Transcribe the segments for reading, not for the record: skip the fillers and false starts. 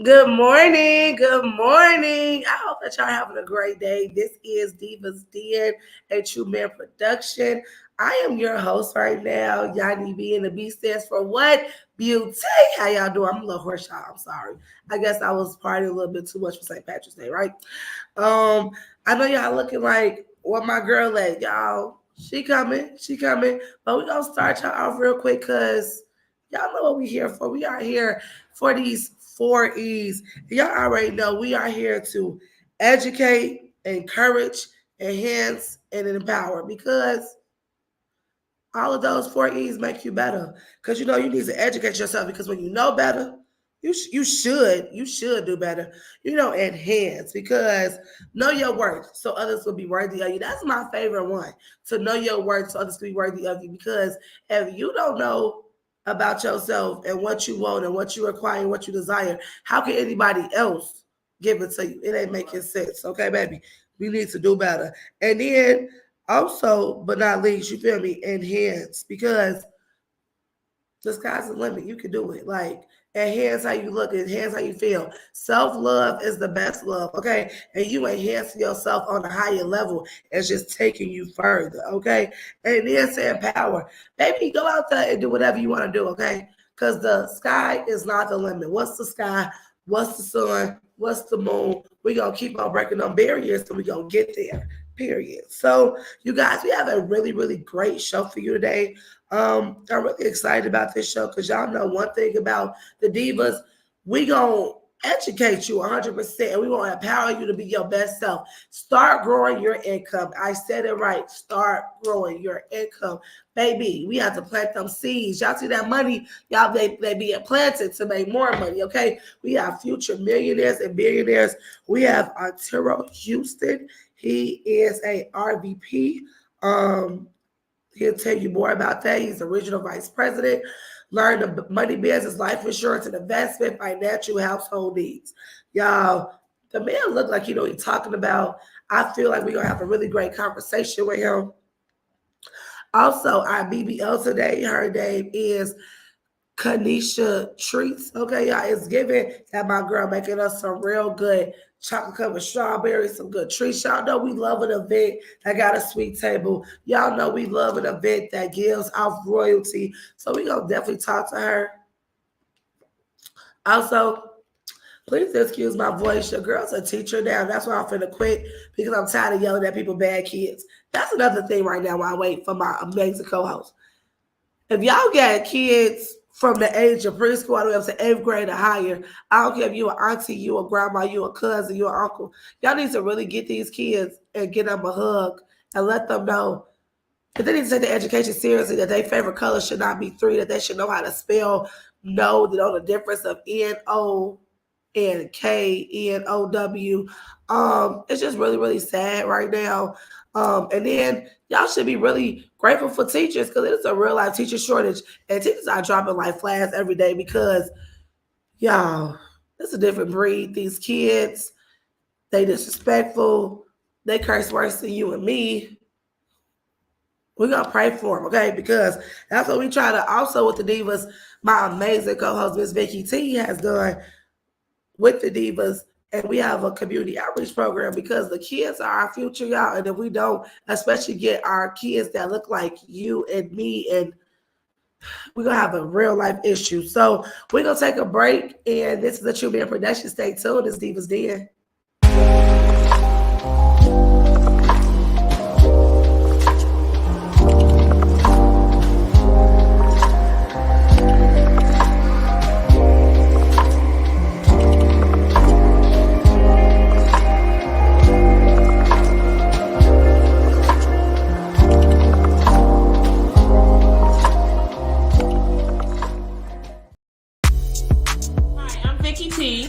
Good morning. Good morning. I hope that y'all having a great day. This is Divas Den, a True Man production. I am your host right now. Yanni B, and the B stands for what? Beauty. How y'all doing? I'm a little hoarse, y'all. I'm sorry. I guess I was partying a little bit too much for St. Patrick's Day, right? I know y'all looking like what my girl at, y'all. She coming. But we're gonna start y'all off real quick because y'all know what we here for. We are here for these 4 E's. Y'all already know we are here to educate, encourage, enhance, and empower because all of those 4 E's make you better. Because you need to educate yourself because when you know better, you should do better. Enhance because know your worth so others will be worthy of you. That's my favorite one. To know your worth so others will be worthy of you. Because if you don't know about yourself and what you want and what you require and what you desire, how can anybody else give it to you? It ain't making sense. Okay, baby. We need to do better. And then also, but not least, you feel me, enhance because the sky's the limit. You can do it. Like, enhance how you look, enhance how you feel. Self-love is the best love, okay? And you enhance yourself on a higher level. It's just taking you further, okay? And then saying power. Baby, go out there and do whatever you want to do, okay? Because the sky is not the limit. What's the sky? What's the sun? What's the moon? We're going to keep on breaking on barriers so we're going to get there, period. So, you guys, we have a really, really great show for you today. I'm really excited about this show because y'all know one thing about the Divas, we gonna educate you 100% and we gonna empower you to be your best self. Start growing your income. I said it right. Start growing your income. Baby, we have to plant them seeds. Y'all see that money? Y'all, they being planted to make more money, okay? We have future millionaires and billionaires. We have Arturo Houston. He is a RVP. He'll tell you more about that. He's the regional vice president. Learn the money business, life insurance, and investment, financial household needs. Y'all, the man look like he's talking about. I feel like we're going to have a really great conversation with him. Also, our BBL today, her name is Kanisha Treats. Okay, y'all, it's given that my girl making us some real good chocolate covered strawberries, some good treats. Y'all know we love an event that got a sweet table. Y'all know we love an event that gives off royalty. So we gonna definitely talk to her. Also, please excuse my voice. Your girl's a teacher now. That's why I'm finna quit because I'm tired of yelling at people bad kids. That's another thing right now while I wait for my amazing co-host. If y'all got kids from the age of preschool all the way up to 8th grade or higher, I don't care if you an auntie, you a grandma, you a cousin, you an uncle. Y'all need to really get these kids and get them a hug and let them know that they need to take the education seriously, that their favorite color should not be 3, that they should know how to spell know the difference of N-O and K-N-O-W. It's just really, really sad right now. And then y'all should be really grateful for teachers because it's a real life teacher shortage. And teachers are dropping like flies every day because, y'all, it's a different breed. These kids, they disrespectful. They curse worse than you and me. We're going to pray for them, okay? Because that's what we try to also with the Divas. My amazing co-host, Miss Vicky T, has done with the Divas. And we have a community outreach program because the kids are our future, y'all. And if we don't, especially get our kids that look like you and me, and we're going to have a real life issue. So we're going to take a break. And this is the True Man Production. Stay tuned. It's Divas Den.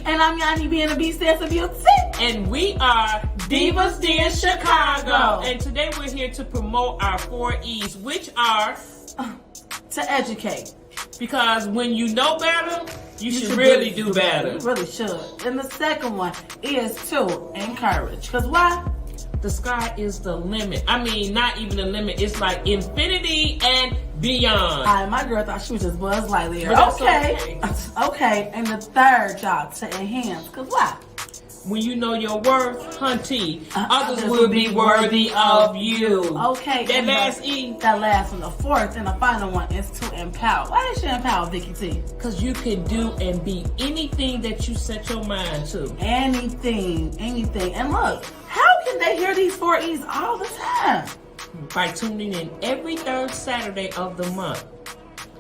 And I'm Yanni being a beast dance of beauty. And we are Divas Den Chicago. And today we're here to promote our 4 E's, which are to educate. Because when you know better, you should really do better. You really should. And the second one is to encourage. Because why? The sky is the limit. I mean, not even the limit. It's like infinity and beyond. My girl thought she was just Buzz Lightyear. But that's Okay. Okay. And the third, y'all, to enhance. Because why? When you know your worth, hunty, others will be worthy of you. Okay. That last E. That last one. The fourth and the final one is to empower. Why did she empower, Vicky T? Because you can do and be anything that you set your mind to. Anything. And look, how can they hear these 4 E's all the time? By tuning in every third Saturday of the month.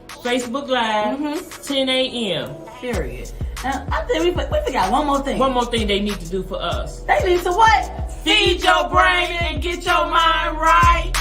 Facebook Live, 10 a.m. Period. And I think we forgot one more thing. One more thing they need to do for us. They need to what? Feed your brain and get your mind right.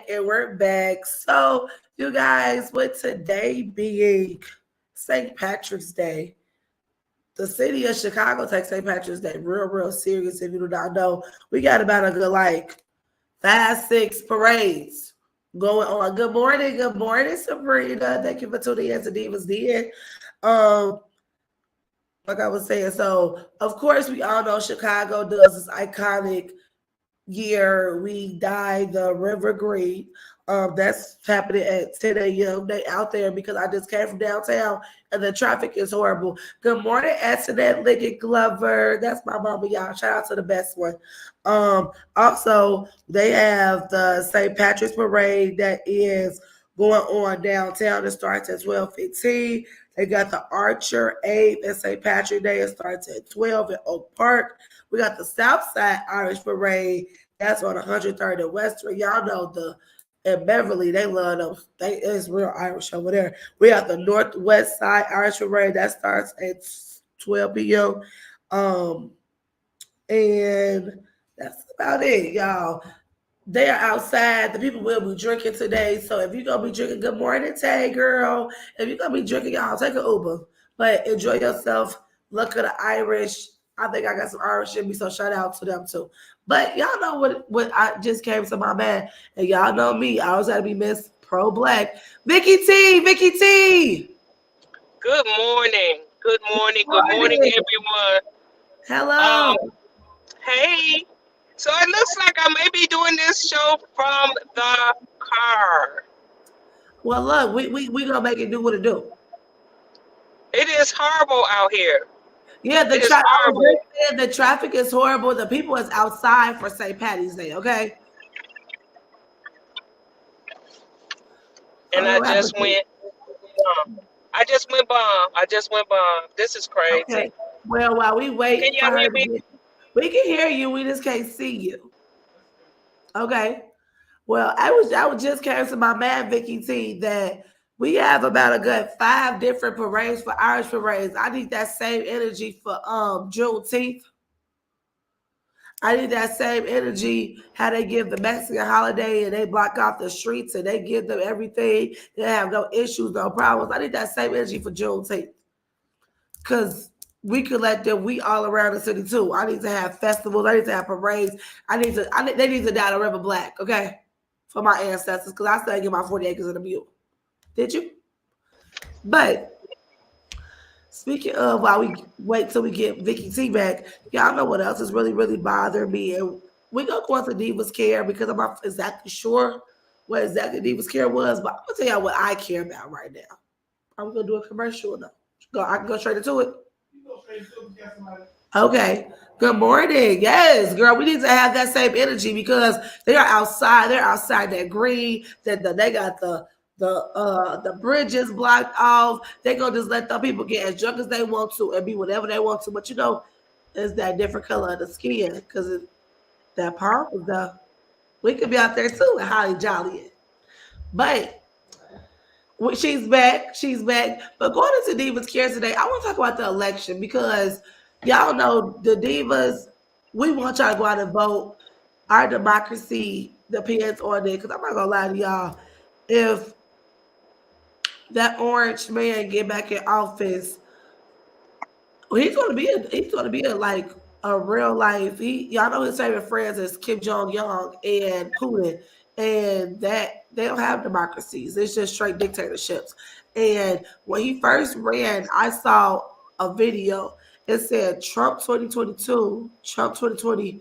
And we're back. So, you guys, with today being St. Patrick's Day, the city of Chicago takes St. Patrick's Day real serious. If you do not know, we got about a good 5-6 parades going on. Good morning, Sabrina. Thank you for tuning in to Divas Den. Like I was saying, so of course we all know Chicago does this iconic year we dye the river green. That's happening at 10 a.m. They out there because I just came from downtown and the traffic is horrible. Good morning, Antoinette Liggett Glover. That's my mama, y'all. Shout out to the best one. Also, they have the St. Patrick's Parade that is going on downtown. It starts at 12:15. They got the Archer 8th and St. Patrick's Day. It starts at 12 in Oak Park. We got the Southside Irish Parade. That's on 103rd and Western. Y'all know in Beverly, they love them. It's real Irish over there. We have the Northwest Side Irish Parade. That starts at 12 p.m. And that's about it, y'all. They are outside. The people will be drinking today. So if you're going to be drinking, good morning, Tay, girl. If you're going to be drinking, y'all, take an Uber. But enjoy yourself. Look at the Irish. I think I got some Irish in me, so shout out to them too. But y'all know what I just came to my mind. And y'all know me. I always got to be Miss Pro-Black. Vicky T. Good morning. Good morning, everyone. Hello. Hey. So it looks like I may be doing this show from the car. Well, look, we going to make it do what it do. It is horrible out here. Yeah, the traffic is horrible. The people is outside for St. Patty's Day, okay? And I just went bomb. This is crazy. Okay. Well, while we wait, can y'all hear me? We can hear you. We just can't see you. Okay. Well, I was just came to my man Vicky T that we have about a good 5 different parades for Irish parades. I need that same energy for Juneteenth. I need that same energy how they give the Mexican holiday and they block off the streets and they give them everything. They have no issues, no problems. I need that same energy for Juneteenth. Because we could let them, we all around the city too. I need to have festivals. I need to have parades. They need to dye the river black, okay? For my ancestors, because I still get my 40 acres and a mule. Did you? But speaking of, while we wait till we get Vicky T back, y'all know what else is really, really bothering me. And we're going to go into Divas Care because I'm not exactly sure what exactly Divas Care was, but I'm going to tell y'all what I care about right now. I'm going to do a commercial now. I can go straight into it. Okay. Good morning. Yes, girl. We need to have that same energy because they are outside. They're outside that green. That they got the bridges blocked off. They gonna just let the people get as drunk as they want to and be whatever they want to. But it's that different color of the skin because that purple though. We could be out there too and Holly Jolly it. But she's back. She's back. But going into Divas Care today, I want to talk about the election because y'all know the Divas, we want y'all to go out and vote. Our democracy depends on it. Because I'm not going to lie to y'all. If that orange man get back in office, well, he's gonna be a like a real life. Y'all know his favorite friends is Kim Jong Un and Putin, and that they don't have democracies. It's just straight dictatorships. And when he first ran, I saw a video. It said Trump 2022, Trump 2020.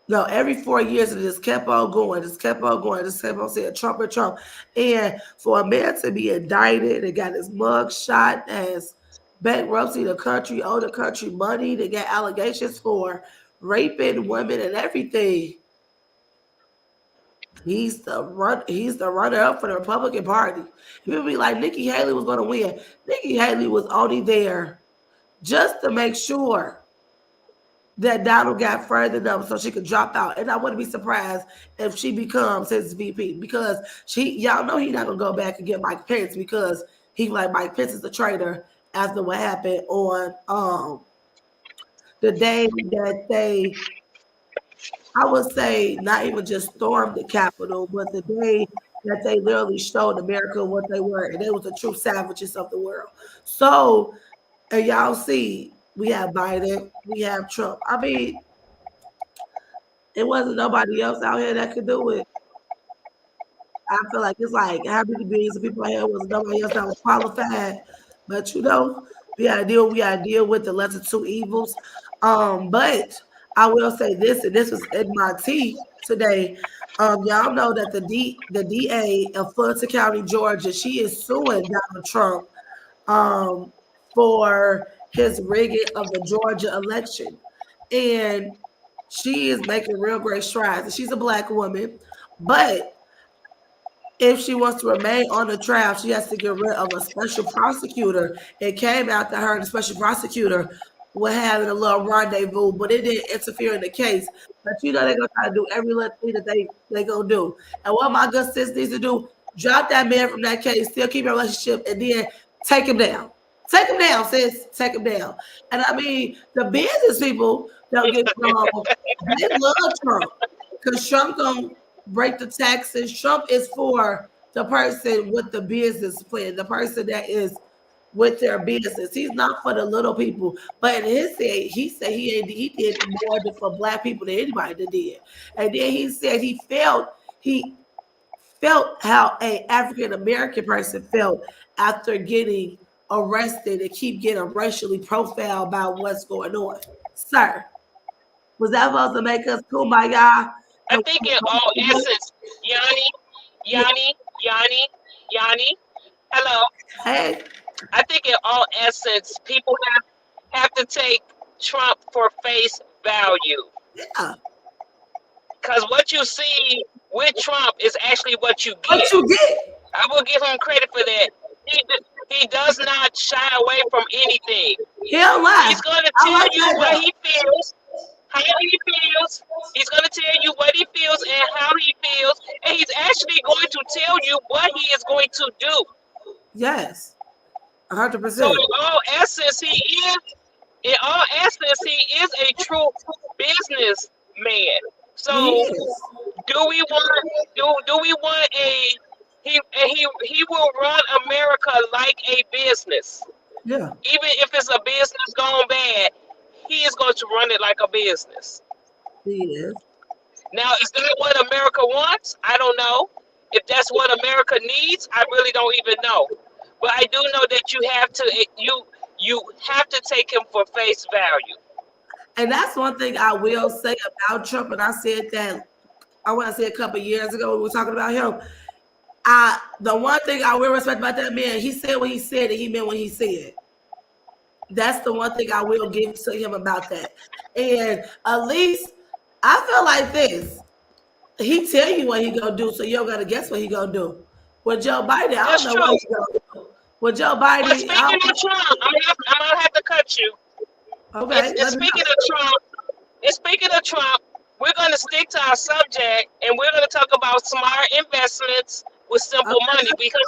No, every 4 years it just kept on going, just kept on going, just kept on saying Trump and Trump. And for a man to be indicted and got his mug shot as bankruptcy the country, owe the country money, to get allegations for raping women and everything. He's the runner up for the Republican Party. People be like Nikki Haley was gonna win. Nikki Haley was only there just to make sure that Donald got further up so she could drop out. And I wouldn't be surprised if she becomes his VP because y'all know he's not gonna go back and get Mike Pence because he like Mike Pence is a traitor after what happened on the day that they, I would say, not even just stormed the Capitol, but the day that they literally showed America what they were, and they was the true savages of the world. So, and y'all see, we have Biden, we have Trump. I mean, it wasn't nobody else out here that could do it. I feel like it's like how many billions of people out here was nobody else that was qualified. But we gotta deal with the lesser two evils. But I will say this, and this was in my tea today. Y'all know that the DA of Fulton County, Georgia, she is suing Donald Trump um for his rigging of the Georgia election. And she is making real great strides. And she's a black woman, but if she wants to remain on the trial, she has to get rid of a special prosecutor. It came out that her and the special prosecutor were having a little rendezvous, but it didn't interfere in the case. But they're gonna try to do every little thing that they gonna do. And what my good sis needs to do, drop that man from that case, still keep your relationship, and then take him down. Take him down, sis. Take him down. And I mean, the business people don't get me wrong, they love Trump because Trump don't break the taxes. Trump is for the person with the business plan, the person that is with their business. He's not for the little people. But in his head, he did more for black people than anybody did. And then he said he felt how a African American person felt after getting arrested and keep getting racially profiled about what's going on. Sir, was that supposed to make us kumbaya? I And think in all essence, Yanni, hello. hey, I think in all essence, people have to take Trump for face value. yeah, Because what you see with Trump is actually what you what get. you get? I will give him credit for that. He does not shy away from anything. He don't lie. He's going to I tell like you that what though. he feels, how he feels. He's going to tell you what he feels and how he feels. And he's actually going to tell you what he is going to do. Yes, So 100%. in all essence, he is a true businessman. He So is. do we want he will run America like a business. Yeah, Even if it's a business gone bad, he is going to run it like a business. he is. Now, is that what America wants? I don't know. If that's what America needs, I really don't even know. But I do know that you have to take him for face value. And that's one thing I will say about Trump. And I said that I want to say a couple of years ago when we were talking about him. The one thing I will respect about that man, he said what he said and he meant what he said. That's the one thing I will give to him about that. And at least I feel like this. He tell you what he gonna do, so you don't gotta guess what he gonna do. With Joe Biden, I don't That's know true. what he gonna do. With Joe But Biden, speaking of Trump, I'm gonna have to cut you. okay, And let me speaking know. of Trump, we're going to stick to our subject, and we're going to talk about smart investments with simple Okay, money because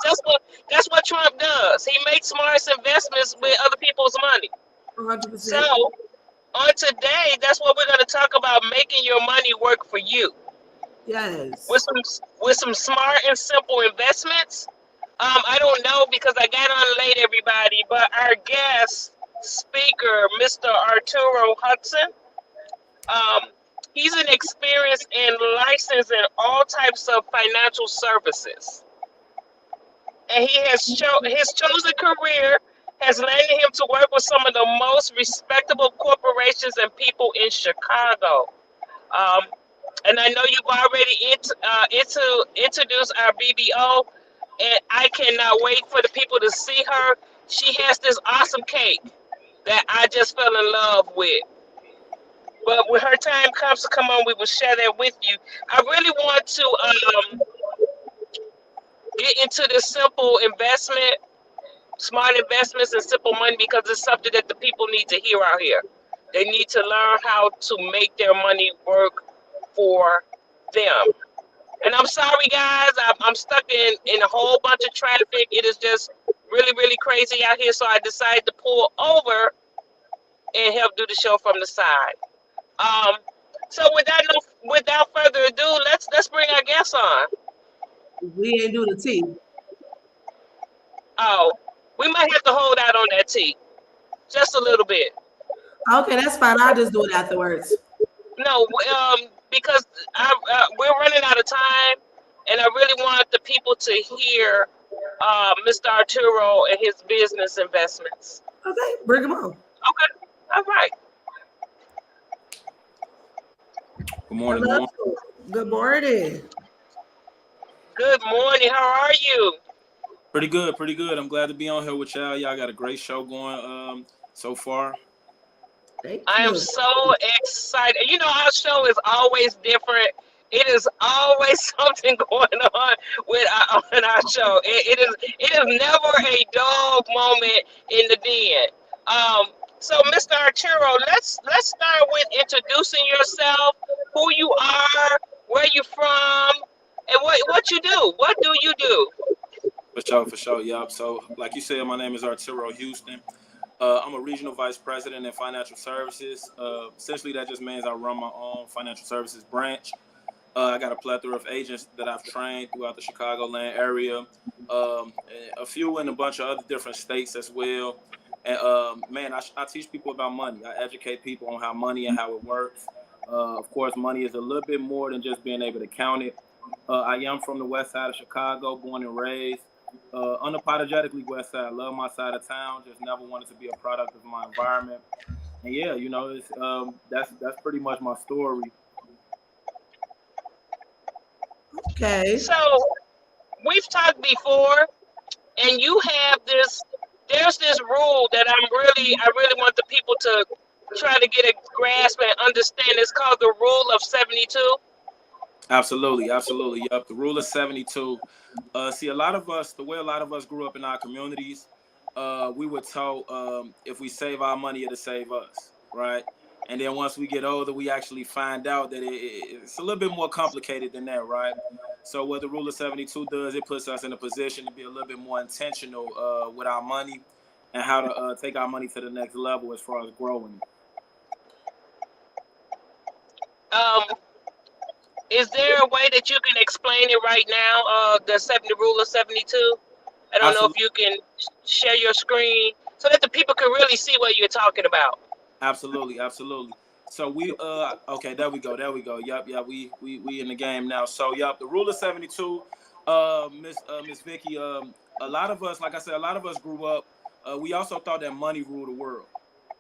that's what Trump does. He makes smart investments with other people's money. 100%. So on today, that's what we're going to talk about: making your money work for you Yes. with some smart and simple investments. I don't know because I got on late, everybody, but our guest speaker, Mr. Arturo Hudson. Um, he's an experienced and licensed in all types of financial services, and his chosen career has landed him to work with some of the most respectable corporations and people in Chicago. Um, and I know you've already introduced our BBO, and I cannot wait for the people to see her. She has this awesome cake that I just fell in love with. But when her time comes to come on, we will share that with you. I really want to get into this simple investment, smart investments, and simple money because it's something that the people need to hear out here. They need to learn how to make their money work for them. And I'm sorry, guys, I'm stuck in a whole bunch of traffic. It is just really, really crazy out here. So I decided to pull over and help do the show from the side. Um, so without further ado, let's bring our guests on. We ain't do the T. Oh, we might have to hold out on that tea just a little bit. Okay, that's fine. I'll just do it afterwards. No, because we're running out of time, and I really want the people to hear Mr. Arturo and his business investments. Okay, bring them on. Okay, all right. Good morning. Good Hello. morning. Good morning. Good morning. How are you? Pretty good. Pretty good. I'm glad to be on here with y'all. Y'all got a great show going so far. Thank I am you. so excited. You know, our show is always different. It is always something going on with on our show. It is never a dull moment in the den. So, Mr. Arturo, let's start with introducing yourself, who you are, where you from, and what you do. What do you do? For sure. For sure. Yup. So, like you said, my name is Arturo Houston. I'm a regional vice president in financial services. Essentially, that just means I run my own financial services branch. I got a plethora of agents that I've trained throughout the Chicagoland area, a few in a bunch of other different states as well. And man, I teach people about money. I educate people on how money and how it works. Of course, money is a little bit more than just being able to count it. I am from the west side of Chicago, born and raised. Unapologetically west side. Love my side of town. Just never wanted to be a product of my environment. And yeah, it's that's pretty much my story. Okay. So, we've talked before, and you have this. There's this rule that I really want the people to try to get a grasp and understand. It's called the rule of 72. Absolutely, absolutely. Yep. The rule of 72. See, a lot of us, the way a lot of us grew up in our communities, we were taught if we save our money, it'll save us, right? And then once we get older, we actually find out that it's a little bit more complicated than that, right? So what the rule of 72 does, it puts us in a position to be a little bit more intentional with our money and how to take our money to the next level as far as growing. Um, is there a way that you can explain it right now? The rule of 72. I don't know if Absolutely. you can share your screen so that the people can really see what you're talking about. Absolutely, absolutely. So we okay, there we go. Yup, yeah, we in the game now. So yup, the rule of 72, Miss Vicky, a lot of us, like I said, a lot of us grew up, we also thought that money ruled the world,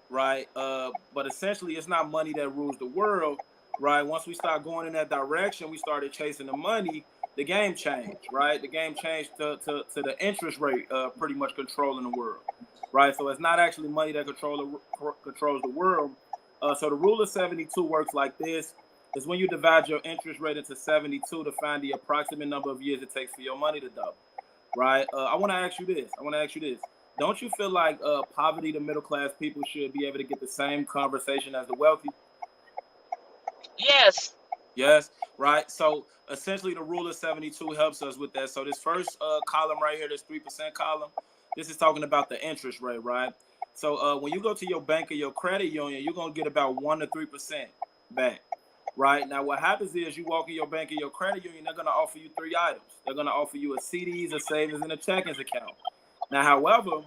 right? But essentially it's not money that rules the world, right? Once we start going in that direction, we started chasing the money, the game changed, right? The game changed to the interest rate pretty much controlling the world. right? So it's not actually money that controls the world. So the rule of 72 works like this: is when you divide your interest rate into 72 to find the approximate number of years it takes for your money to double, right? I want to ask you this. Don't you feel like poverty to middle class people should be able to get the same conversation as the wealthy? Yes. Yes, right. So essentially, the rule of 72 helps us with that. So this first column right here, this 3% column, this is talking about the interest rate, right? So when you go to your bank or your credit union, you're gonna get about 1 to 3% back, right? Now, what happens is you walk in your bank or your credit union, they're gonna offer you three items. They're gonna offer you a CDs, a savings, and a checkings account. Now, however,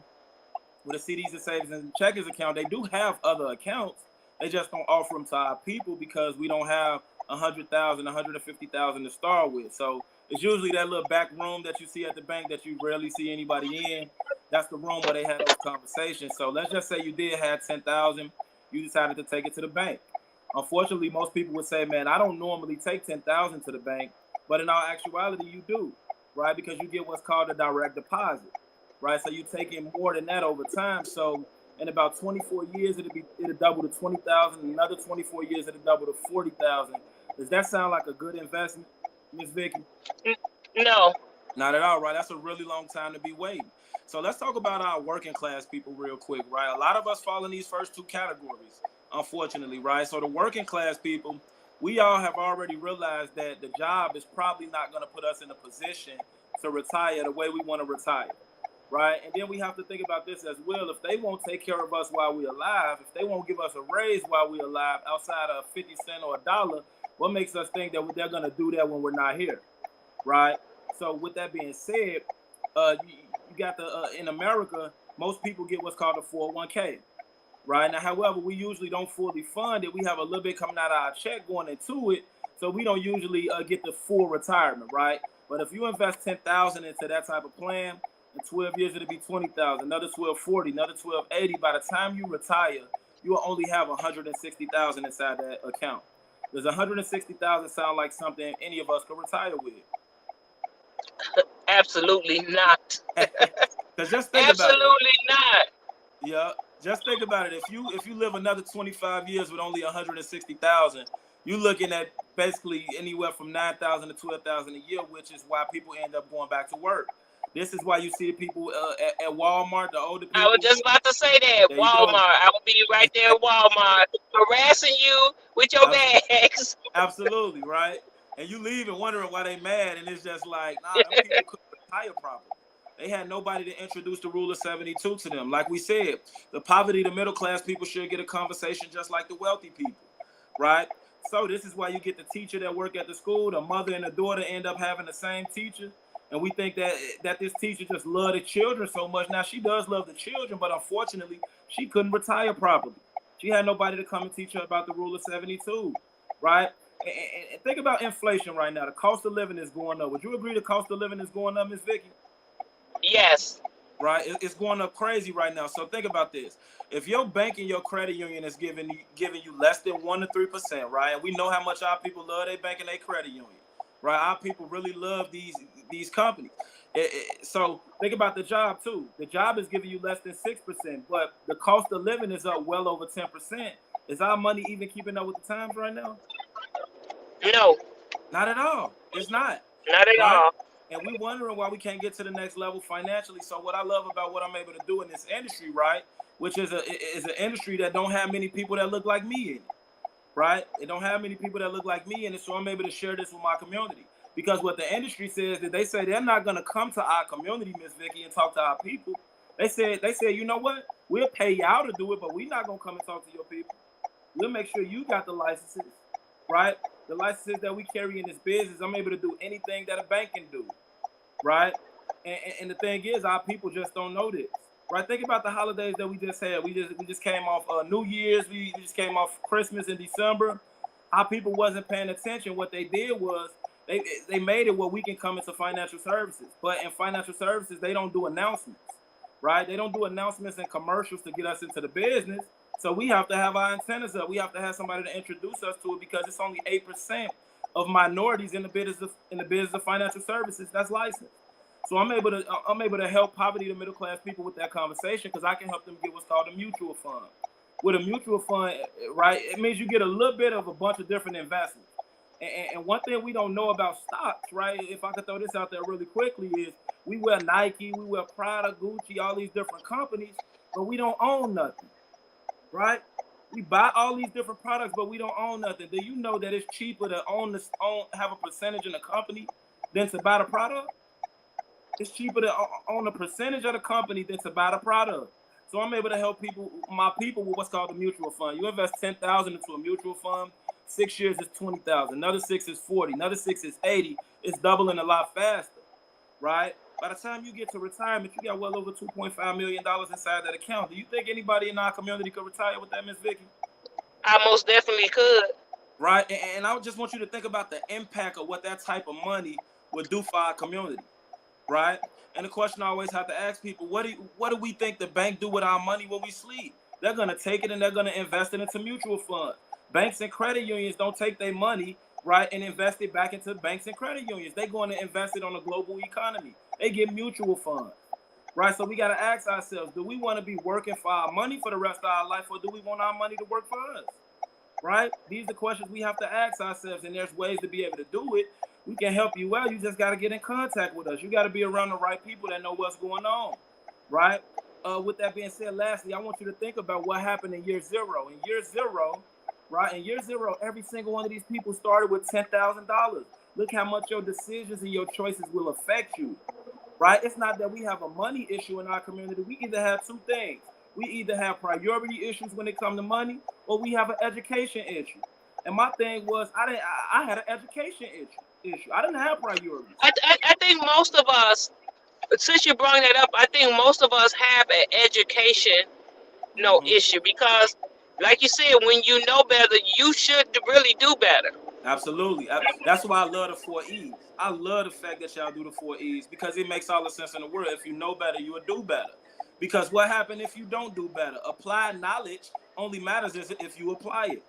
with a CDs and savings and checkings account, they do have other accounts. They just don't offer them to our people because we don't have 100,000, 150,000 to start with. So it's usually that little back room that you see at the bank that you rarely see anybody in. That's the room where they had those conversations. So let's just say you did have 10,000, you decided to take it to the bank. Unfortunately, most people would say, "Man, I don't normally take 10,000 to the bank," but in all actuality, you do, right? Because you get what's called a direct deposit, right? So you take in more than that over time. So in about 24 years, it'll double to 20,000. Another 24 years, it'll double to 40,000. Does that sound like a good investment, Miss Vicky? No. Not at all, right? That's a really long time to be waiting. So let's talk about our working class people real quick, right? A lot of us fall in these first two categories, unfortunately, right? So the working class people, we all have already realized that the job is probably not going to put us in a position to retire the way we want to retire, right? And then we have to think about this as well. If they won't take care of us while we're alive, if they won't give us a raise while we're alive outside of 50 cents or a dollar, what makes us think that they're going to do that when we're not here, right? So with that being said, you got in America, most people get what's called a 401k, right? Now, however, we usually don't fully fund it. We have a little bit coming out of our check going into it, so we don't usually get the full retirement, right? But if you invest 10,000 into that type of plan, in 12 years it'll be 20,000, another 1240, another 1280. By the time you retire, you will only have 160,000 inside that account. Does 160,000 sound like something any of us could retire with? Absolutely not. Because just think about it. Absolutely not. Yeah, just think about it. If you live another 25 years with only 160,000, you're looking at basically anywhere from 9,000 to 12,000 a year, which is why people end up going back to work. This is why you see the people at Walmart, the older I was people. just about to say that. There you Walmart. go. I will be right there at Walmart harassing you with your bags. Absolutely, right? And you leave and wondering why they mad, and it's just like, nah, them people couldn't retire properly. They had nobody to introduce the rule of 72 to them. Like we said, the poverty, the middle class people should get a conversation just like the wealthy people, right? So this is why you get the teacher that work at the school, the mother and the daughter end up having the same teacher. And we think that this teacher just loved the children so much. Now, she does love the children, but unfortunately, she couldn't retire properly. She had nobody to come and teach her about the rule of 72, right? And think about inflation right now. The cost of living is going up. Would you agree the cost of living is going up, Ms. Vicky? Yes. Right? It's going up crazy right now. So think about this. If your bank and your credit union is giving you less than 1 to 3%, right? And we know how much our people love their bank and their credit union, right? Our people really love these companies. So think about the job too. The job is giving you less than 6%, but the cost of living is up well over 10%. Is our money even keeping up with the times right now? No. Not at all. It's not. Not at all. And we're wondering why we can't get to the next level financially. So what I love about what I'm able to do in this industry, right, which is an industry that don't have many people that look like me in it, right? It don't have many people that look like me in it, so I'm able to share this with my community. Because what the industry says that they say they're not going to come to our community, Miss Vicky, and talk to our people. They said, you know what? We'll pay y'all to do it, but we're not going to come and talk to your people. We'll make sure you got the licenses, right? The licenses that we carry in this business, I'm able to do anything that a bank can do, right? And the thing is, our people just don't know this, right? Think about the holidays that we just had. We just came off New Year's. We just came off Christmas in December. Our people wasn't paying attention. What they did was they made it where we can come into financial services. But in financial services, they don't do announcements, right? They don't do announcements and commercials to get us into the business. So we have to have our antennas up. We have to have somebody to introduce us to it because it's only 8% of minorities in the business of financial services that's licensed. So I'm able to help poverty to middle class people with that conversation because I can help them get what's called a mutual fund. With a mutual fund, right, it means you get a little bit of a bunch of different investments. And one thing we don't know about stocks, right, if I could throw this out there really quickly, is we wear Nike, we wear Prada, Gucci, all these different companies, but we don't own nothing, right? We buy all these different products, but we don't own nothing. Do you know that it's cheaper to have a percentage in a company than to buy the product? It's cheaper to own a percentage of the company than to buy the product. So I'm able to help my people with what's called a mutual fund. You invest $10,000 into a mutual fund, 6 years is $20,000. Another 6 is 40. Another 6 is 80. It's doubling a lot faster, right? By the time you get to retirement, you got well over $2.5 million inside that account. Do you think anybody in our community could retire with that, Miss Vicky? I most definitely could. Right, and I just want you to think about the impact of what that type of money would do for our community. Right? And the question I always have to ask people, what do we think the bank do with our money when we sleep? They're going to take it and they're going to invest it into mutual funds. Banks and credit unions don't take their money, right, and invest it back into banks and credit unions. They're going to invest it on the global economy. They get mutual funds, right? So we got to ask ourselves, do we want to be working for our money for the rest of our life, or do we want our money to work for us? Right? These are the questions we have to ask ourselves, and there's ways to be able to do it. We can help you out. You just got to get in contact with us. You got to be around the right people that know what's going on, right? With that being said, lastly, I want you to think about what happened in year zero. In year zero, right? In year zero, every single one of these people started with $10,000. Look how much your decisions and your choices will affect you, right? It's not that we have a money issue in our community. We either have two things. We either have priority issues when it comes to money, or we have an education issue. And my thing was, I had an education issue. I didn't have priorities. I think most of us, since you brought that up, I think most of us have an education no Mm-hmm. issue because, like you said, when you know better, you should really do better. Absolutely. That's why I love the 4 E's. I love the fact that y'all do the 4 E's because it makes all the sense in the world. If you know better, you will do better. Because what happens if you don't do better? Applied knowledge only matters if you apply it.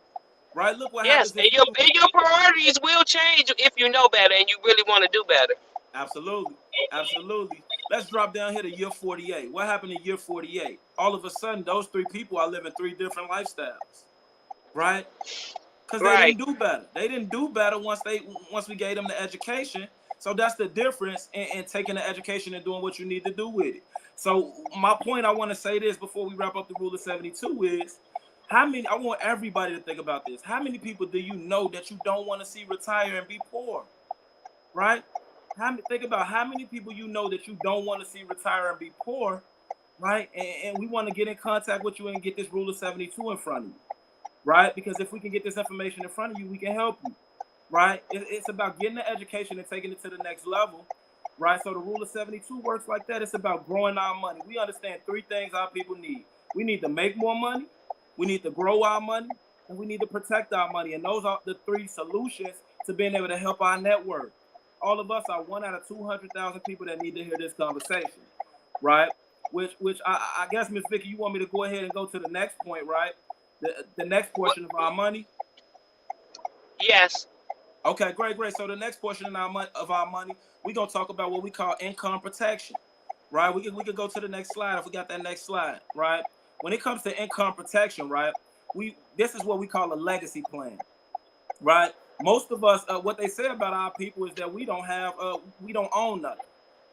Right? Look what Yes, happens if and your priorities will change if you know better and you really want to do better. Absolutely. Absolutely. Let's drop down here to year 48. What happened in year 48? All of a sudden, those three people are living three different lifestyles. Right? Because they Right. didn't do better. They didn't do better once we gave them the education. So that's the difference in taking the education and doing what you need to do with it. So my point, I want to say this before we wrap up the rule of 72 is, I want everybody to think about this. How many people do you know that you don't want to see retire and be poor? Right? Think about how many people you know that you don't want to see retire and be poor, right? And we want to get in contact with you and get this rule of 72 in front of you. Right? Because if we can get this information in front of you, we can help you, right? It's about getting the education and taking it to the next level, right? So the rule of 72 works like that. It's about growing our money. We understand three things our people need. We need to make more money, we need to grow our money, and we need to protect our money. And those are the three solutions to being able to help our network. All of us are 1 out of 200,000 people that need to hear this conversation, right? Which I guess, Miss Vicky, you want me to go ahead and go to the next point, right? The next portion of our money. Yes. Okay, great. So the next portion of our money, we're gonna talk about what we call income protection, right? We could go to the next slide if we got that next slide, right? When it comes to income protection, right, this is what we call a legacy plan, right? Most of us, what they say about our people is that we don't own nothing,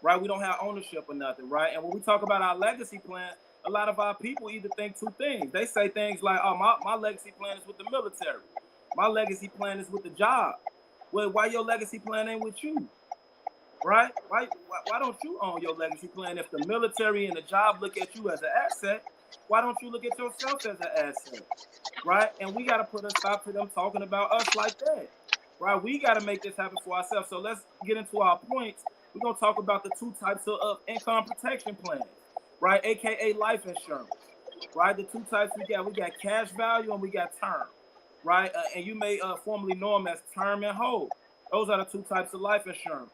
right? We don't have ownership of nothing, right? And when we talk about our legacy plan, a lot of our people either think two things. They say things like, oh, my legacy plan is with the military. My legacy plan is with the job. Well, why your legacy plan ain't with you? Right? Why don't you own your legacy plan? If the military and the job look at you as an asset, why don't you look at yourself as an asset? Right? And we got to put a stop to them talking about us like that. Right? We got to make this happen for ourselves. So let's get into our points. We're going to talk about the two types of income protection plans, right? AKA life insurance, right? The two types we got cash value and we got term, right? And you may formerly know them as term and whole. Those are the two types of life insurance,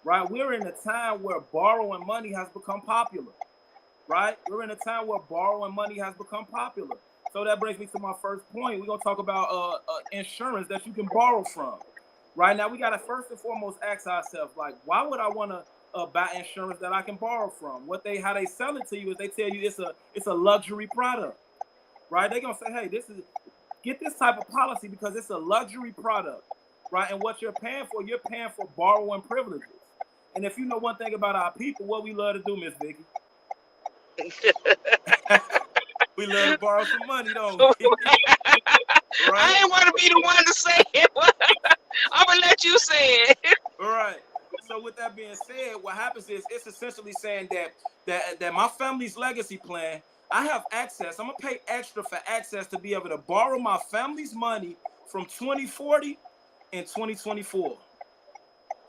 right? We're in a time where borrowing money has become popular, right? We're in a time where borrowing money has become popular. So that brings me to my first point. We're going to talk about insurance that you can borrow from. Right now, we got to first and foremost ask ourselves, like, why would I want to buy insurance that I can borrow from. How they sell it to you is they tell you it's a luxury product, right? They're gonna say, hey, get this type of policy because it's a luxury product, right? And what you're paying for borrowing privileges. And if you know one thing about our people, what we love to do, Miss Vicky, we love to borrow some money, don't we? Right? I ain't want to be the one to say it. I'm gonna let you say it. All right. So with that being said, what happens is it's essentially saying that my family's legacy plan, I have access. I'm gonna pay extra for access to be able to borrow my family's money from 2040 and 2024.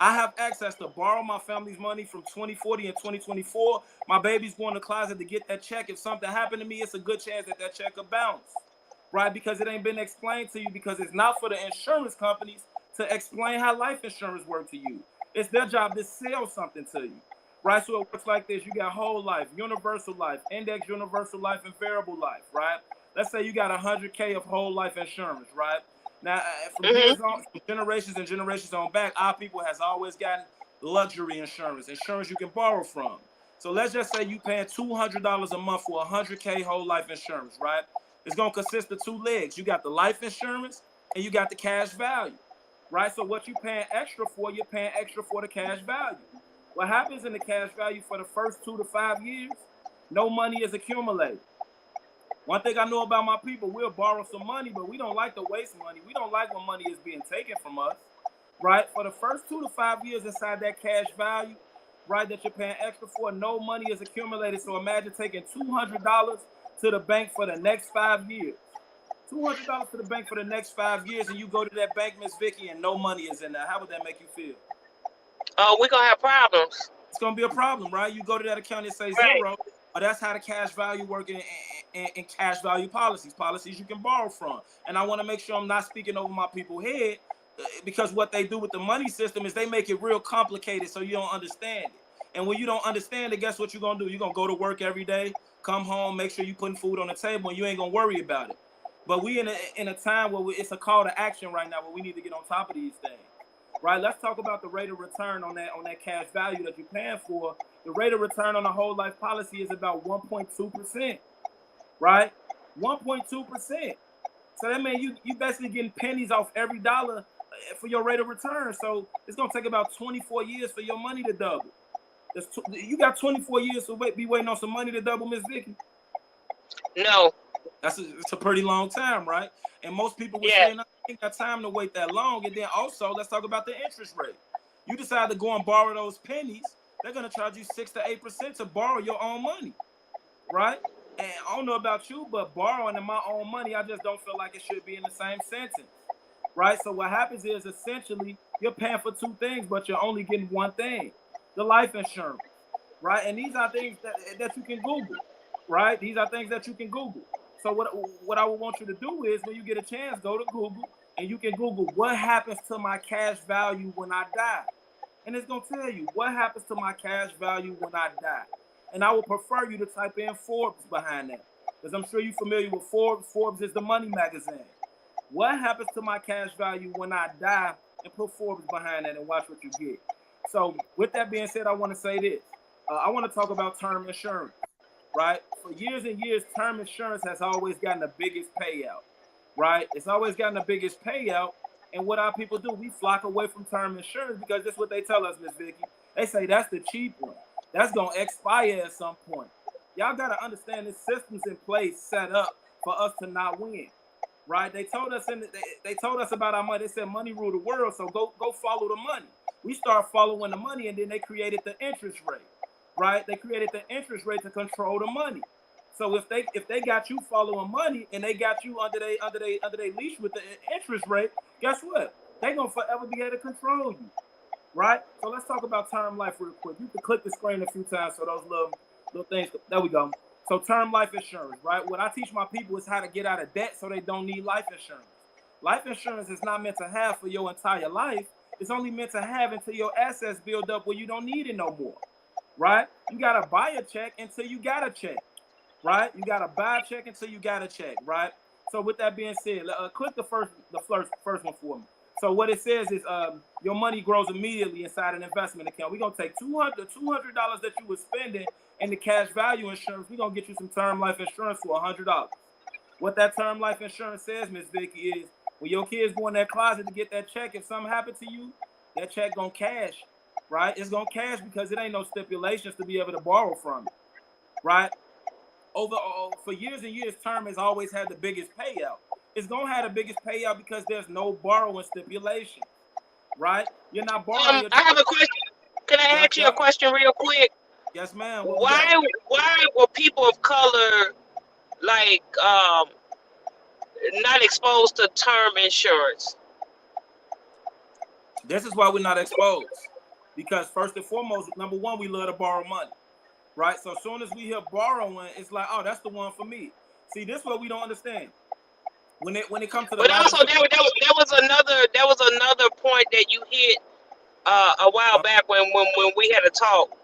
I have access to borrow my family's money from 2040 and 2024. My baby's going to the closet to get that check. If something happened to me, it's a good chance that check will bounce, right? Because it ain't been explained to you, because it's not for the insurance companies to explain how life insurance works to you. It's their job to sell something to you, right? So it works like this. You got whole life, universal life, index universal life, and variable life, right? Let's say you got 100K of whole life insurance, right? Now, from years on, generations and generations on back, our people has always gotten luxury insurance you can borrow from. So let's just say you paying $200 a month for 100K whole life insurance, right? It's going to consist of two legs. You got the life insurance and you got the cash value, right? So what you're paying extra for the cash value. What happens in the cash value for the first 2 to 5 years, no money is accumulated. One thing I know about my people, we'll borrow some money, but we don't like to waste money. We don't like when money is being taken from us, right? For the first 2 to 5 years inside that cash value, right, that you're paying extra for, no money is accumulated. So imagine taking $200 to the bank for the next 5 years. $200 to the bank for the next 5 years, and you go to that bank, Miss Vicky, and no money is in there. How would that make you feel? Oh, we're gonna have problems. It's gonna be a problem, right? You go to that account and say Right. zero. But that's how the cash value work in cash value policies you can borrow from. And I want to make sure I'm not speaking over my people's head, because what they do with the money system is they make it real complicated so you don't understand it. And when you don't understand it, guess what you're going to do? You're going to go to work every day, come home, make sure you're putting food on the table, and you ain't going to worry about it. But we in a time where it's a call to action right now where we need to get on top of these things. Right, let's talk about the rate of return on that cash value that you're paying for. The rate of return on a whole life policy is about 1.2%, right? 1.2%. So that means you basically getting pennies off every dollar for your rate of return. So it's gonna take about 24 years for your money to double. You got 24 years to be waiting on some money to double, Miss Vicky? No. It's a pretty long time, right? And most people would say, no, I ain't got time to wait that long. And then also, let's talk about the interest rate. You decide to go and borrow those pennies, they're going to charge you 6 to 8% to borrow your own money, right? And I don't know about you, but borrowing in my own money, I just don't feel like it should be in the same sentence, right? So what happens is essentially you're paying for two things, but you're only getting one thing, the life insurance, right? And these are things that you can Google, right? These are things that you can Google. So what I would want you to do is, when you get a chance, go to Google and you can Google what happens to my cash value when I die. And it's going to tell you what happens to my cash value when I die. And I would prefer you to type in Forbes behind that, because I'm sure you're familiar with Forbes. Forbes is the money magazine. What happens to my cash value when I die? And put Forbes behind that and watch what you get. So with that being said, I want to say this. I want to talk about term insurance. Right? For years and years, term insurance has always gotten the biggest payout, right? It's always gotten the biggest payout. And what our people do, we flock away from term insurance because that's what they tell us, Miss Vicky. They say that's the cheap one. That's going to expire at some point. Y'all got to understand this system's in place, set up for us to not win, right? They told us they told us about our money. They said money rule the world, so go follow the money. We start following the money, and then they created the interest rate. Right? They created the interest rate to control the money. So if they got you following money and they got you under they leash with the interest rate, guess what? They're gonna forever be able to control you. Right? So let's talk about term life real quick. You can click the screen a few times so those little things. There we go. So term life insurance, right? What I teach my people is how to get out of debt so they don't need life insurance. Life insurance is not meant to have for your entire life. It's only meant to have until your assets build up where you don't need it no more. Right? You got to buy a check until you got a check, right? You got to buy a check until you got a check, right? So with that being said, click the first one for me. So what it says is your money grows immediately inside an investment account. We're gonna take $200 that you were spending in the cash value insurance. We're gonna get you some term life insurance for $100. What that term life insurance says, Miss Vicky, is when your kids go in that closet to get that check, if something happened to you, that check gonna cash, right? It's gonna cash because it ain't no stipulations to be able to borrow from it, right? For years and years, term has always had the biggest payout. It's gonna have the biggest payout because there's no borrowing stipulation, right? You're not borrowing your. I have a question. Can I Yep, ask you a yep. question real quick? Yes, ma'am. What we got? Why were people of color like not exposed to term insurance? This is why we're not exposed. Because first and foremost, number one, we love to borrow money, right? So as soon as we hear borrowing, it's like, oh, that's the one for me. See, this is what we don't understand. When it comes to the But life also insurance, there was another point that you hit a while back when we had a talk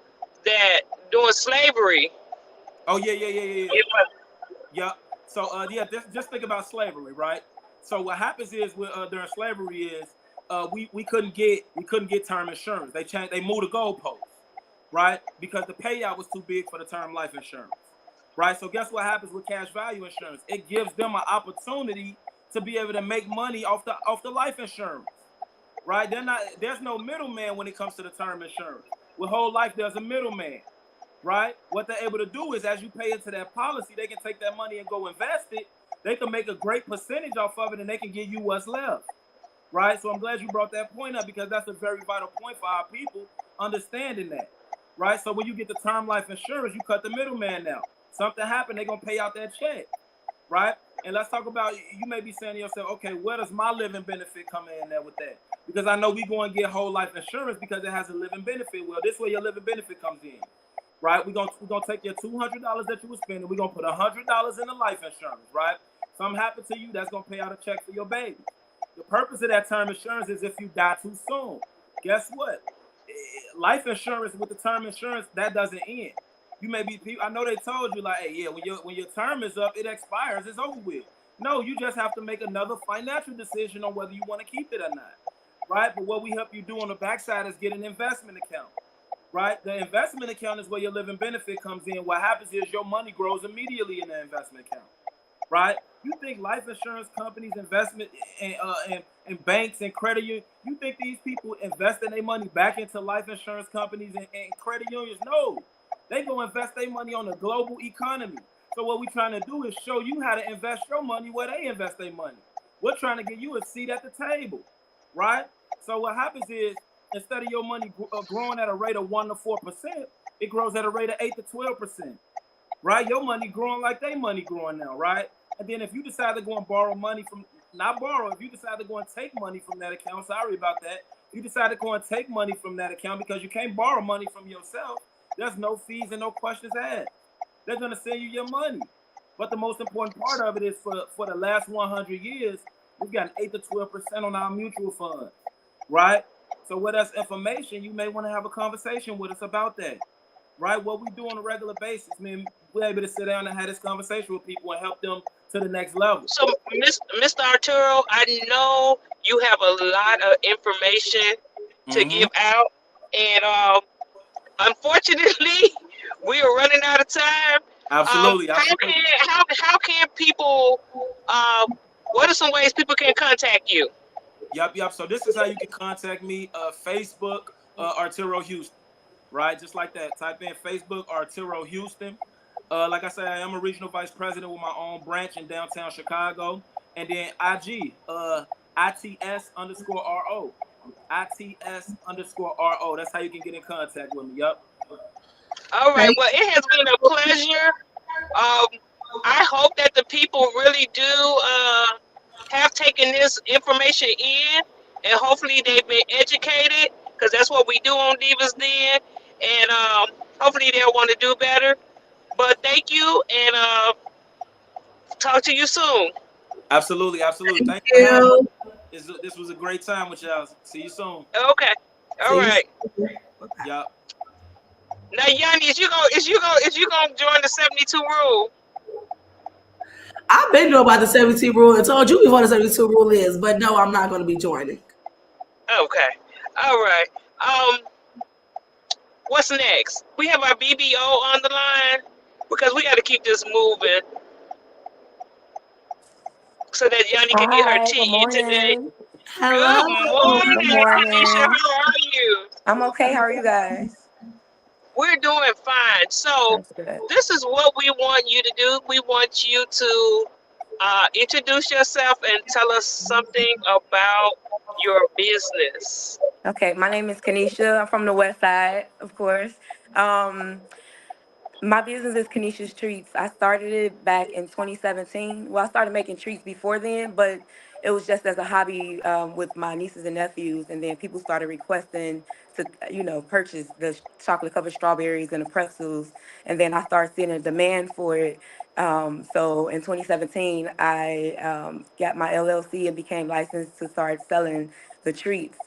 that during slavery. oh yeah. It was, Yeah. So yeah, just think about slavery, right? So what happens is during slavery is we couldn't get term insurance. They moved the goalposts, right? Because the payout was too big for the term life insurance, right? So guess what happens with cash value insurance? It gives them an opportunity to be able to make money off the life insurance, right? There's no middleman when it comes to the term insurance. With whole life, there's a middleman. Right? What they're able to do is, as you pay into that policy, they can take that money and go invest it. They can make a great percentage off of it, and they can give you what's left. Right? So I'm glad you brought that point up because that's a very vital point for our people understanding that. Right? So when you get the term life insurance, you cut the middleman out. Something happened, they're gonna pay out that check. Right? And let's talk about, you may be saying to yourself, okay, where does my living benefit come in there with that? Because I know we go and get whole life insurance because it has a living benefit. Well, this way your living benefit comes in. Right, we're gonna take your $200 that you were spending. We're gonna put $100 in the life insurance. Right, something happened to you, that's gonna pay out a check for your baby. The purpose of that term insurance is if you die too soon. Guess what? Life insurance with the term insurance that doesn't end. You may be. I know they told you like, hey, yeah, when your term is up, it expires. It's over with. No, you just have to make another financial decision on whether you want to keep it or not. Right, but what we help you do on the backside is get an investment account. Right? The investment account is where your living benefit comes in. What happens is your money grows immediately in the investment account. Right? You think life insurance companies, investment and banks and credit unions, you think these people investing their money back into life insurance companies and credit unions? No. They go invest their money on the global economy. So what we're trying to do is show you how to invest your money where they invest their money. We're trying to get you a seat at the table. Right? So what happens is, instead of your money growing at a rate of 1 to 4%, it grows at a rate of 8 to 12%. Right? Your money growing like they money growing now, right? And then if you decide to go and borrow money from, not borrow, if you decide to go and take money from that account, sorry about that. If you decide to go and take money from that account because you can't borrow money from yourself, there's no fees and no questions asked. They're going to send you your money. But the most important part of it is for the last 100 years, we've gotten 8 to 12% on our mutual funds, right? So with us information, you may want to have a conversation with us about that, right? What we do on a regular basis, man, we're able to sit down and have this conversation with people and help them to the next level. so, Mr. Arturo, I know you have a lot of information to give out, and unfortunately, we are running out of time. Absolutely. How can people? What are some ways people can contact you? Yep. So this is how you can contact me. Facebook, Arturo Houston, right? Just like that. Type in Facebook, Arturo Houston. Like I said, I am a regional vice president with my own branch in downtown Chicago. And then IG, ITS_RO. ITS_RO. That's how you can get in contact with me. Yep. All right. Well, it has been a pleasure. I hope that the people really do have taken this information in, and hopefully they've been educated, because that's what we do on Divas Den, and hopefully they'll want to do better. But thank you, and talk to you soon. Absolutely. Thank you. for having me. This was a great time with y'all. See you soon. Okay. All right. Yep. Now, Yanni, is you gonna join the 72 rule? I've been know about the 72 rule and told you before the 72 rule is, but no, I'm not going to be joining. Okay. All right. Um, what's next? We have our BBO on the line because we got to keep this moving so that Yanni can get her Hi, good tea in today. morning. Hello. Good morning, Good Kanisha. morning. How are you? I'm okay. How are you guys? We're doing fine. So, That's good. this is what we want you to do. We want you to introduce yourself and tell us something about your business. Okay, my name is Kanisha. I'm from the West Side, of course. Um, My business is Kanisha's Treats. I started it back in 2017. Well, I started making treats before then, but it was just as a hobby with my nieces and nephews. And then people started requesting to, purchase the chocolate covered strawberries and the pretzels. And then I started seeing a demand for it. So in 2017, I got my LLC and became licensed to start selling the treats.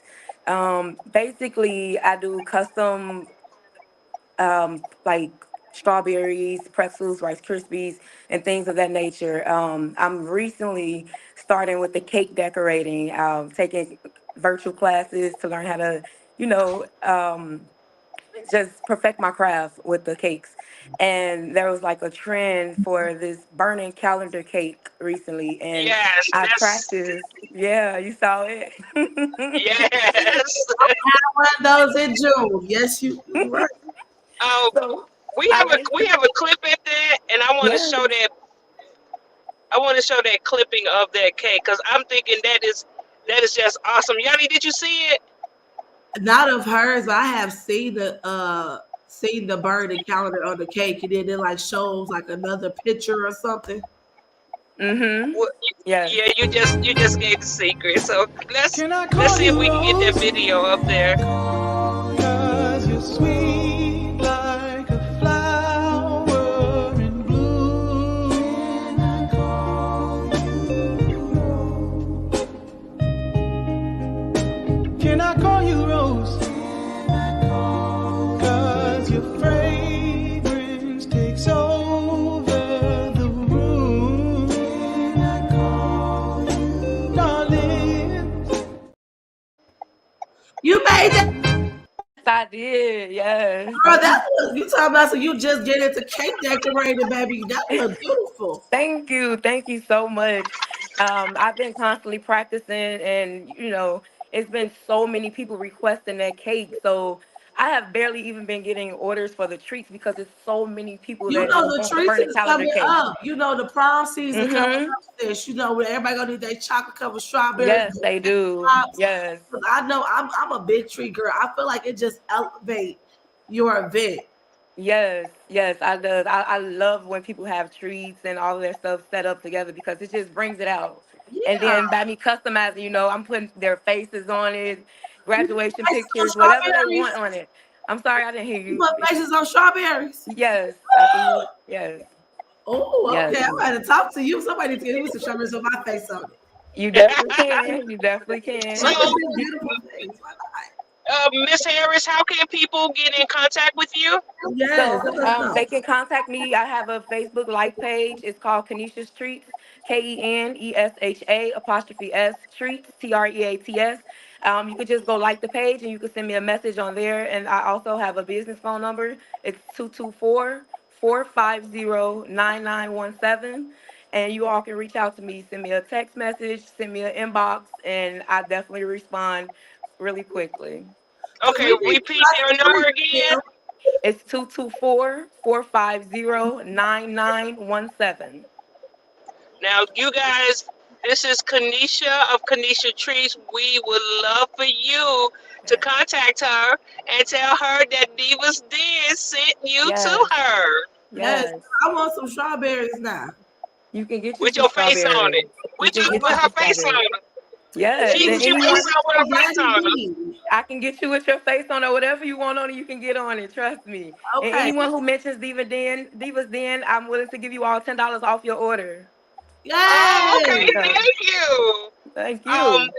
Basically, I do custom like strawberries, pretzels, Rice Krispies, and things of that nature. I'm recently starting with the cake decorating, taking virtual classes to learn how to, you know, um, just perfect my craft with the cakes. And there was like a trend for this burning calendar cake recently, and Yes, I that's practiced. Yeah, you saw it. yes. One of those in June. Yes, you right. um, So we I have a we basically, have a clip at that, and I want to yeah. show that. I want to show that clipping of that cake because I'm thinking that is just awesome. Yanni, did you see it? Not of hers, but I have seen the bird and calendar on the cake, and then it like shows like another picture or something. Mm-hmm. Well, Yes. yeah, you just gave the secret. So let's Can I let's call see if you we can get that Rose? video up there. 'Cause you're sweet like a flower in bloom. Can I call you Rose? 'Cause your fragrance takes over the room. Darling, You made that, Yes, I did. Yes. girl. That was you talking about. So you just get into cake decorating, baby. That look beautiful. Thank you. Thank you so much. I've been constantly practicing, and it's been so many people requesting that cake. So I have barely even been getting orders for the treats because it's so many people You that know the want the treats burning is calendar coming cake. up. You know the prom season coming Mm-hmm. up. Sis. You know where everybody gonna need their chocolate covered strawberries, Yes, they do. pops. Yes. 'Cause I know I'm a big treat girl. I feel like it just elevate your event. Yes, yes, I does. I love when people have treats and all of their stuff set up together because it just brings it out. And Yeah. then by me customizing, I'm putting their faces on it, You put graduation faces on pictures, whatever they want strawberries. on it. I'm sorry, I didn't hear You you. put faces on strawberries. Yes, I can. Yes, Oh, yes. okay. I'm going to talk to you. Somebody needs to give me some strawberries with my face on it. You definitely can. You definitely So, Let can. them do beautiful things. Why Miss Harris, how can people get in contact with you? not? Yes, So let us know. they can contact me. I have a Facebook like page. It's called Kenesha's Treats, KENESHA apostrophe S Treats, TREATS. You could just go like the page and you can send me a message on there. And I also have a business phone number. It's 224-450-9917. And you all can reach out to me. Send me a text message, send me an inbox, and I definitely respond really quickly. So Okay, we need to repeat try their some number treats again. now. It's 224-450-9917. Now, you guys, this is Kanisha of Kanisha Trees. We would love for you to Yes. contact her and tell her that Divas Den sent you to Yes. her Yes, Yes. I want some strawberries now. You can get you with some your face on strawberries. it. You can get With you her some face strawberries. on it. Yes. It She And was she face anyone, on with her face Yanni on her. B. I can get you with your face on it. Whatever you want on it, you can get on it. Trust me. And Okay. anyone who mentions Divas Den, I'm willing to give you all $10 off your order. Oh, okay. Yay! Yeah. Thank you. Thank Um, you.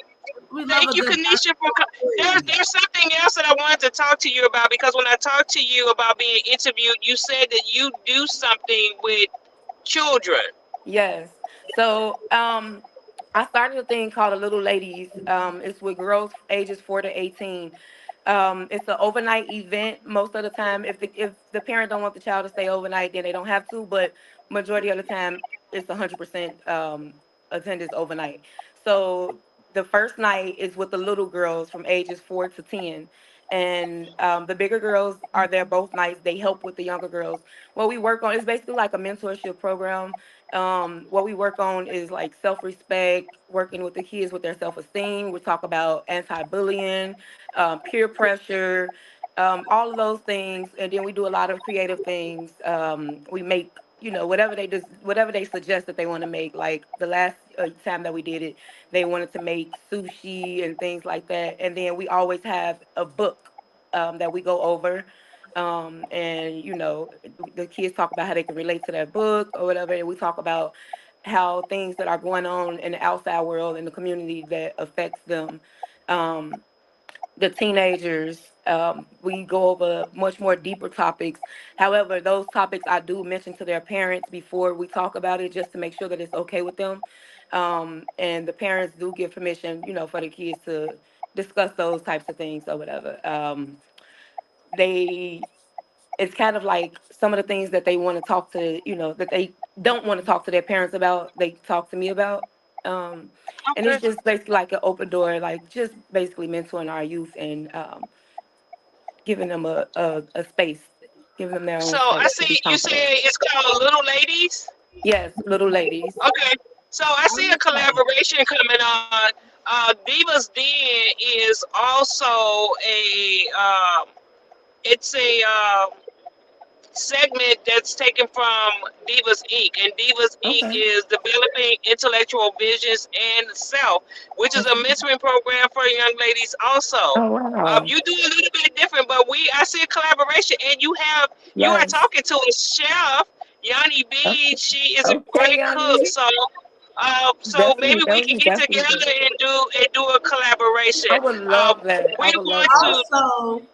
We love Thank a you, good Kanisha, for there's gossip. there's something else that I wanted to talk to you about because when I talked to you about being interviewed, you said that you do something with children. Yes. So, I started a thing called a Little Ladies. It's with girls ages 4 to 18. It's an overnight event. Most of the time, if the parent don't want the child to stay overnight, then they don't have to. But majority of the time, it's 100% attendance overnight. So the first night is with the little girls from ages 4 to 10, and the bigger girls are there both nights. They help with the younger girls. What we work on is basically like a mentorship program. What we work on is like self-respect, working with the kids with their self-esteem. We talk about anti-bullying, peer pressure, all of those things, and then we do a lot of creative things. We make, whatever whatever they suggest that they want to make. Like the last time that we did it, they wanted to make sushi and things like that. And then we always have a book that we go over. And the kids talk about how they can relate to that book or whatever, and we talk about how things that are going on in the outside world in the community that affects them. Um, the teenagers, we go over much more deeper topics. However, those topics I do mention to their parents before we talk about it, just to make sure that it's okay with them. And the parents do give permission, for the kids to discuss those types of things or whatever. They It's kind of like some of the things that they want to talk to, that they don't want to talk to their parents about, they talk to me about. Um, and Okay. it's just basically like an open door, like just basically mentoring our youth and giving them a space, giving them their So own I space to be see you say confident. it's called Little Ladies. Yes, little ladies. Okay. So I I see a love that. collaboration coming on. Divas Den is also a it's a segment that's taken from Divas Inc. And Divas Inc. Okay. is developing intellectual visions and self, which is a Okay. mentoring program for young ladies also. Oh wow. You do a little bit different, but I see a collaboration, and you are Yes. talking to a chef, Yanni B. Okay. She is a Okay, great cook, Yanni. so maybe we can Definitely, get together definitely. and do a collaboration. I would Um, love that. I we would love want that. to. Also,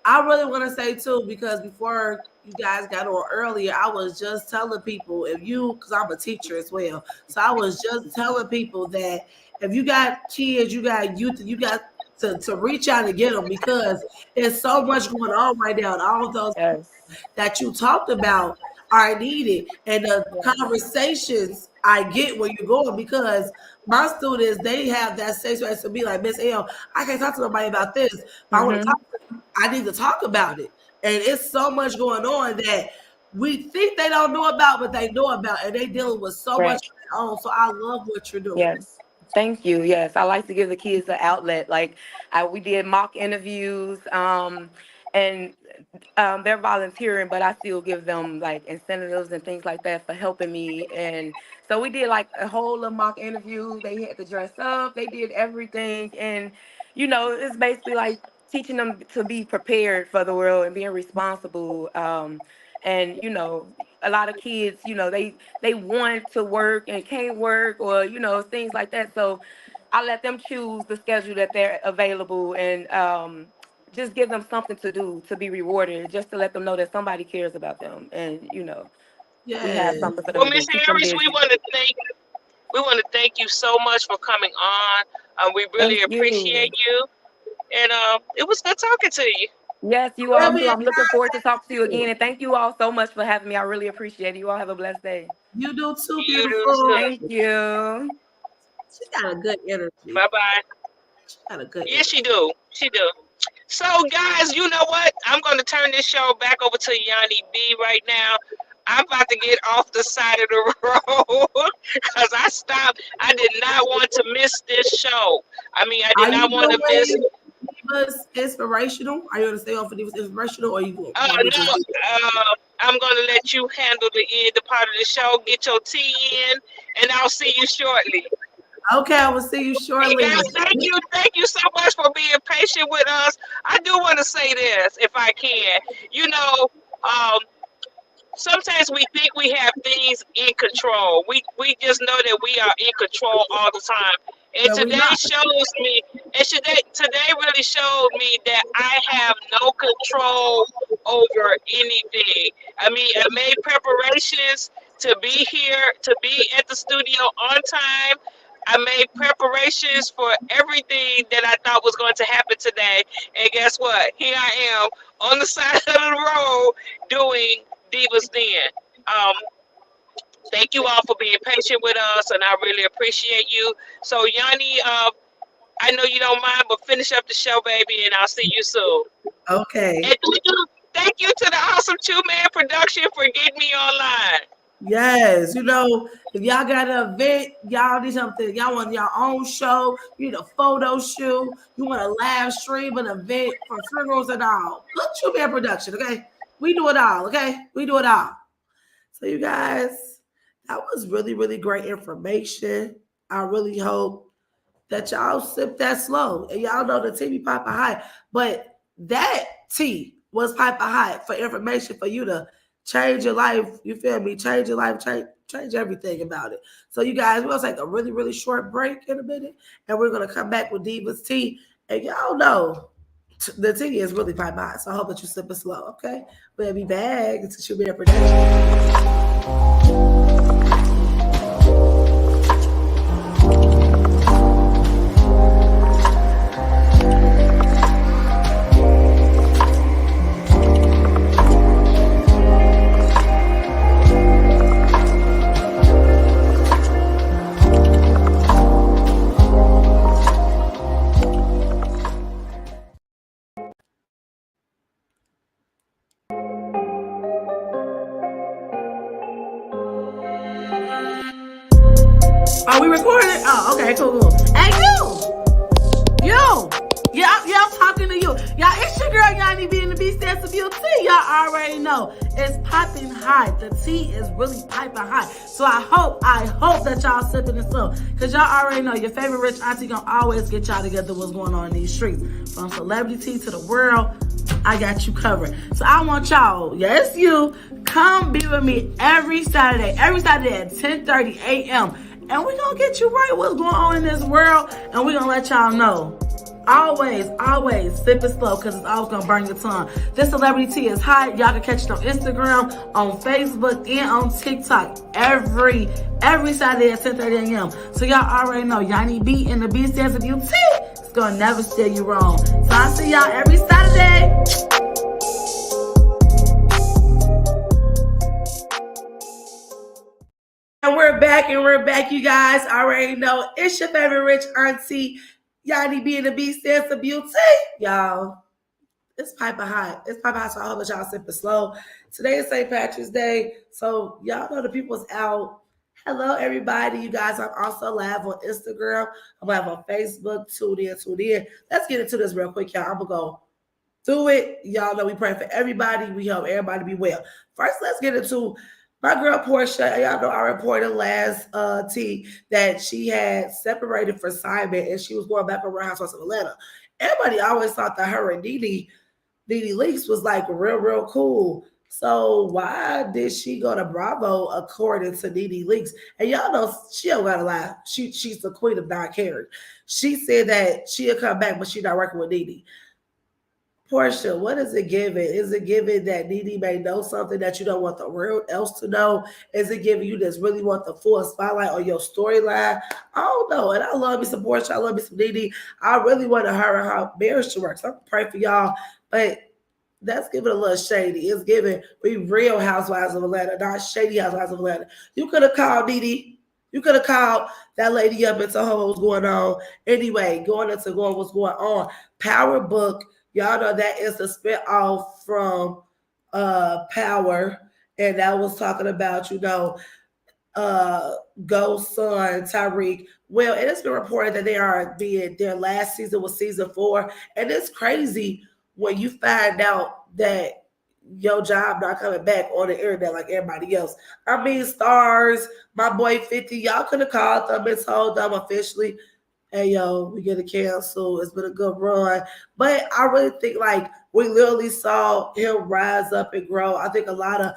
I really want to say too, because before you guys got on earlier, I was just telling people because I'm a teacher as well. So I was just telling people that if you got kids, you got youth, you got to reach out and get them because there's so much going on right now. And all those Yes. that you talked about are needed. And the Yes. conversations I get where you're going because my students, they have that safe space to be like, Miss L, I can't talk to nobody about this, but I want to Mm-hmm. talk to you. I need to talk about it. And it's so much going on that we think they don't know about, but they know about, and they dealing with so much Right. on their own. So I love what you're doing. Yes. Thank you. Yes, I like to give the kids an outlet. Like we did mock interviews, and they're volunteering, but I still give them like incentives and things like that for helping me. And so we did like a whole little mock interview. They had to dress up. They did everything, and it's basically like teaching them to be prepared for the world and being responsible. And a lot of kids, they want to work and can't work, or things like that. So I let them choose the schedule that they're available, and just give them something to do to be rewarded, just to let them know that somebody cares about them, and we have Yes. something for them Well, to do. Miss Keep them Harris, busy. we want to thank you so much for coming on. We Thank really appreciate you. you, and it was good talking to you. Yes, you all Really, too. I'm looking forward to talk to you again, and thank you all so much for having me. I really appreciate it. You all have a blessed day. you do too, You do beautiful. too. Thank you. She got a good energy. Bye bye. She got a good Yes, energy. she do. She do. So, guys, you know what? I'm going to turn this show back over to Yanni B right now. I'm about to get off the side of the road because I stopped. I did not want to miss this show. I mean, I did Are you not want to miss. doing Divas Inspirational? Are you going to stay on for Divas Inspirational or are you going to be No, just I'm going to let you handle the part of the show. Get your tea in, and I'll see you shortly. okay? I will see you Hey shortly. guys, thank you so much for being patient with us. I do want to say this, if I can. You know, um, sometimes we think we have things in control. We just know that we are in control all the time. And No, we not. today really showed me that I have no control over anything. I mean, I made preparations to be here, to be at the studio on time. I made preparations for everything that I thought was going to happen today. And guess what? Here I am on the side of the road doing Divas Den. Um, Thank you all for being patient with us, and I really appreciate you. So, Yanni, I know you don't mind, but finish up the show, baby, and I'll see you soon. Okay. And thank you to the awesome two-man production for getting me online. Yes, if y'all got an event, y'all need something, y'all want your own show, you need a photo shoot, you want a live stream an event for funerals and all. Look, you be a production, okay? We do it all, okay? We do it all. So you guys, that was really, really great information. I really hope that y'all sip that slow. And y'all know the tea be piping high. But that tea was piping high for information for you to change your life. You feel me? Change your life, change everything about it. So you guys, we're gonna take a really, really short break in a minute. And we're gonna come back with Diva's tea. And y'all know the tea is really piping high. So I hope that you sip it slow, okay? We'll be back. It's a Bear production. Are we recording? Oh, okay, cool. Hey, you. Yeah, I'm talking to you. Y'all, it's your girl Yanni being the Beast Dance of Beauty. Y'all already know it's popping high. The tea is really piping high. So I hope that y'all sipping it slow. Cause y'all already know your favorite rich auntie gonna always get y'all together what's going on in these streets. From celebrity to the world, I got you covered. So I want y'all, yes you, come be with me every Saturday at 10:30 a.m. And we're gonna get you right what's going on in this world, and we're gonna let y'all know. Always sip it slow because it's always gonna burn your tongue. This celebrity tea is hot. Y'all can catch it on Instagram, on Facebook, and on TikTok every Saturday at 10:30 a.m. So y'all already know Yanni B and the Beast Dance of You tea. It's gonna never steer you wrong. So I see y'all every Saturday. And we're back, you guys. Already know it's your favorite rich auntie, Yanni B and the Beast Dance of Beauty. Y'all, it's piping hot. It's piping hot, so I hope that y'all sip it slow. Today is St. Patrick's Day, so y'all know the people's out. Hello, everybody. You guys, I'm also live on Instagram. I'm live on Facebook. Tune in. Let's get into this real quick, y'all. I'm going to go through it. Y'all know we pray for everybody. We hope everybody be well. First, let's get into my girl Portia. Y'all know I reported last tea that she had separated for Simon and she was going back around Housewives of Atlanta. Everybody always thought that her and Nene Leakes was like real cool. So why did she go to Bravo according to Nene Leakes? And y'all know she don't gotta lie. She's the queen of not caring. She said that she'll come back, but she's not working with Nene. Portia, what is it giving? Is it giving that Nene may know something that you don't want the world else to know? Is it giving you just really want the full spotlight on your storyline? I don't know. And I love me some Portia. I love me some Nene. I really want to her and how marriage should work. So I'm praying for y'all. But that's giving a little shady. It's giving we real housewives of Atlanta, not shady housewives of Atlanta. You could have called Nene. You could have called that lady up and told her what was going on. Anyway, going what's going on. Power Book. Y'all know that is the spin off from Power. And that was talking about, Ghost Son, Tyreek. Well, it has been reported that they are being their last season was season 4. And it's crazy when you find out that your job not coming back on the internet like everybody else. I mean, Stars, my boy 50, y'all could have called them and told them officially, hey, yo, we get a cancel. It's been a good run. But I really think like we literally saw him rise up and grow. I think a lot of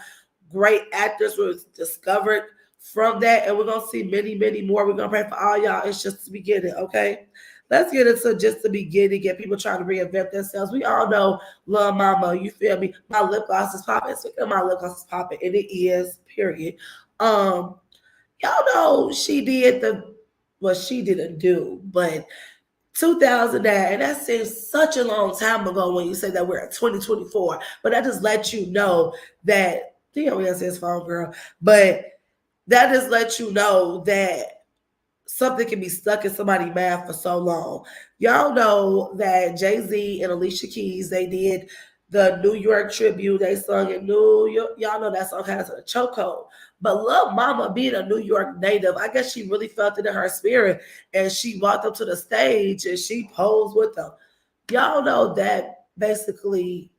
great actors were discovered from that. And we're going to see many more. We're going to pray for all y'all. It's just the beginning, okay? Let's get into just the beginning. Get people trying to reinvent themselves. We all know Lil Mama, you feel me? My lip gloss is popping. Speaking of my lip gloss is popping, and it is, period. Y'all know she did the what she didn't do, but 2009, and that seems such a long time ago when you say that we're at 2024. But that just lets you know that Theo has his phone, girl. But that just lets you know that something can be stuck in somebody's mouth for so long. Y'all know that Jay-Z and Alicia Keys, they did the New York tribute. They sung in New York. Y'all know that song has a chokehold. But Lil Mama, being a New York native, I guess she really felt it in her spirit. And she walked up to the stage and she posed with them. Y'all know that basically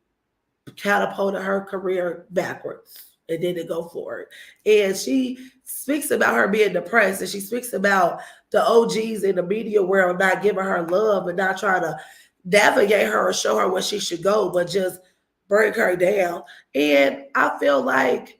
catapulted her career backwards and didn't go forward. And she speaks about her being depressed, and she speaks about the OGs in the media world not giving her love and not trying to navigate her or show her where she should go, but just break her down. And I feel like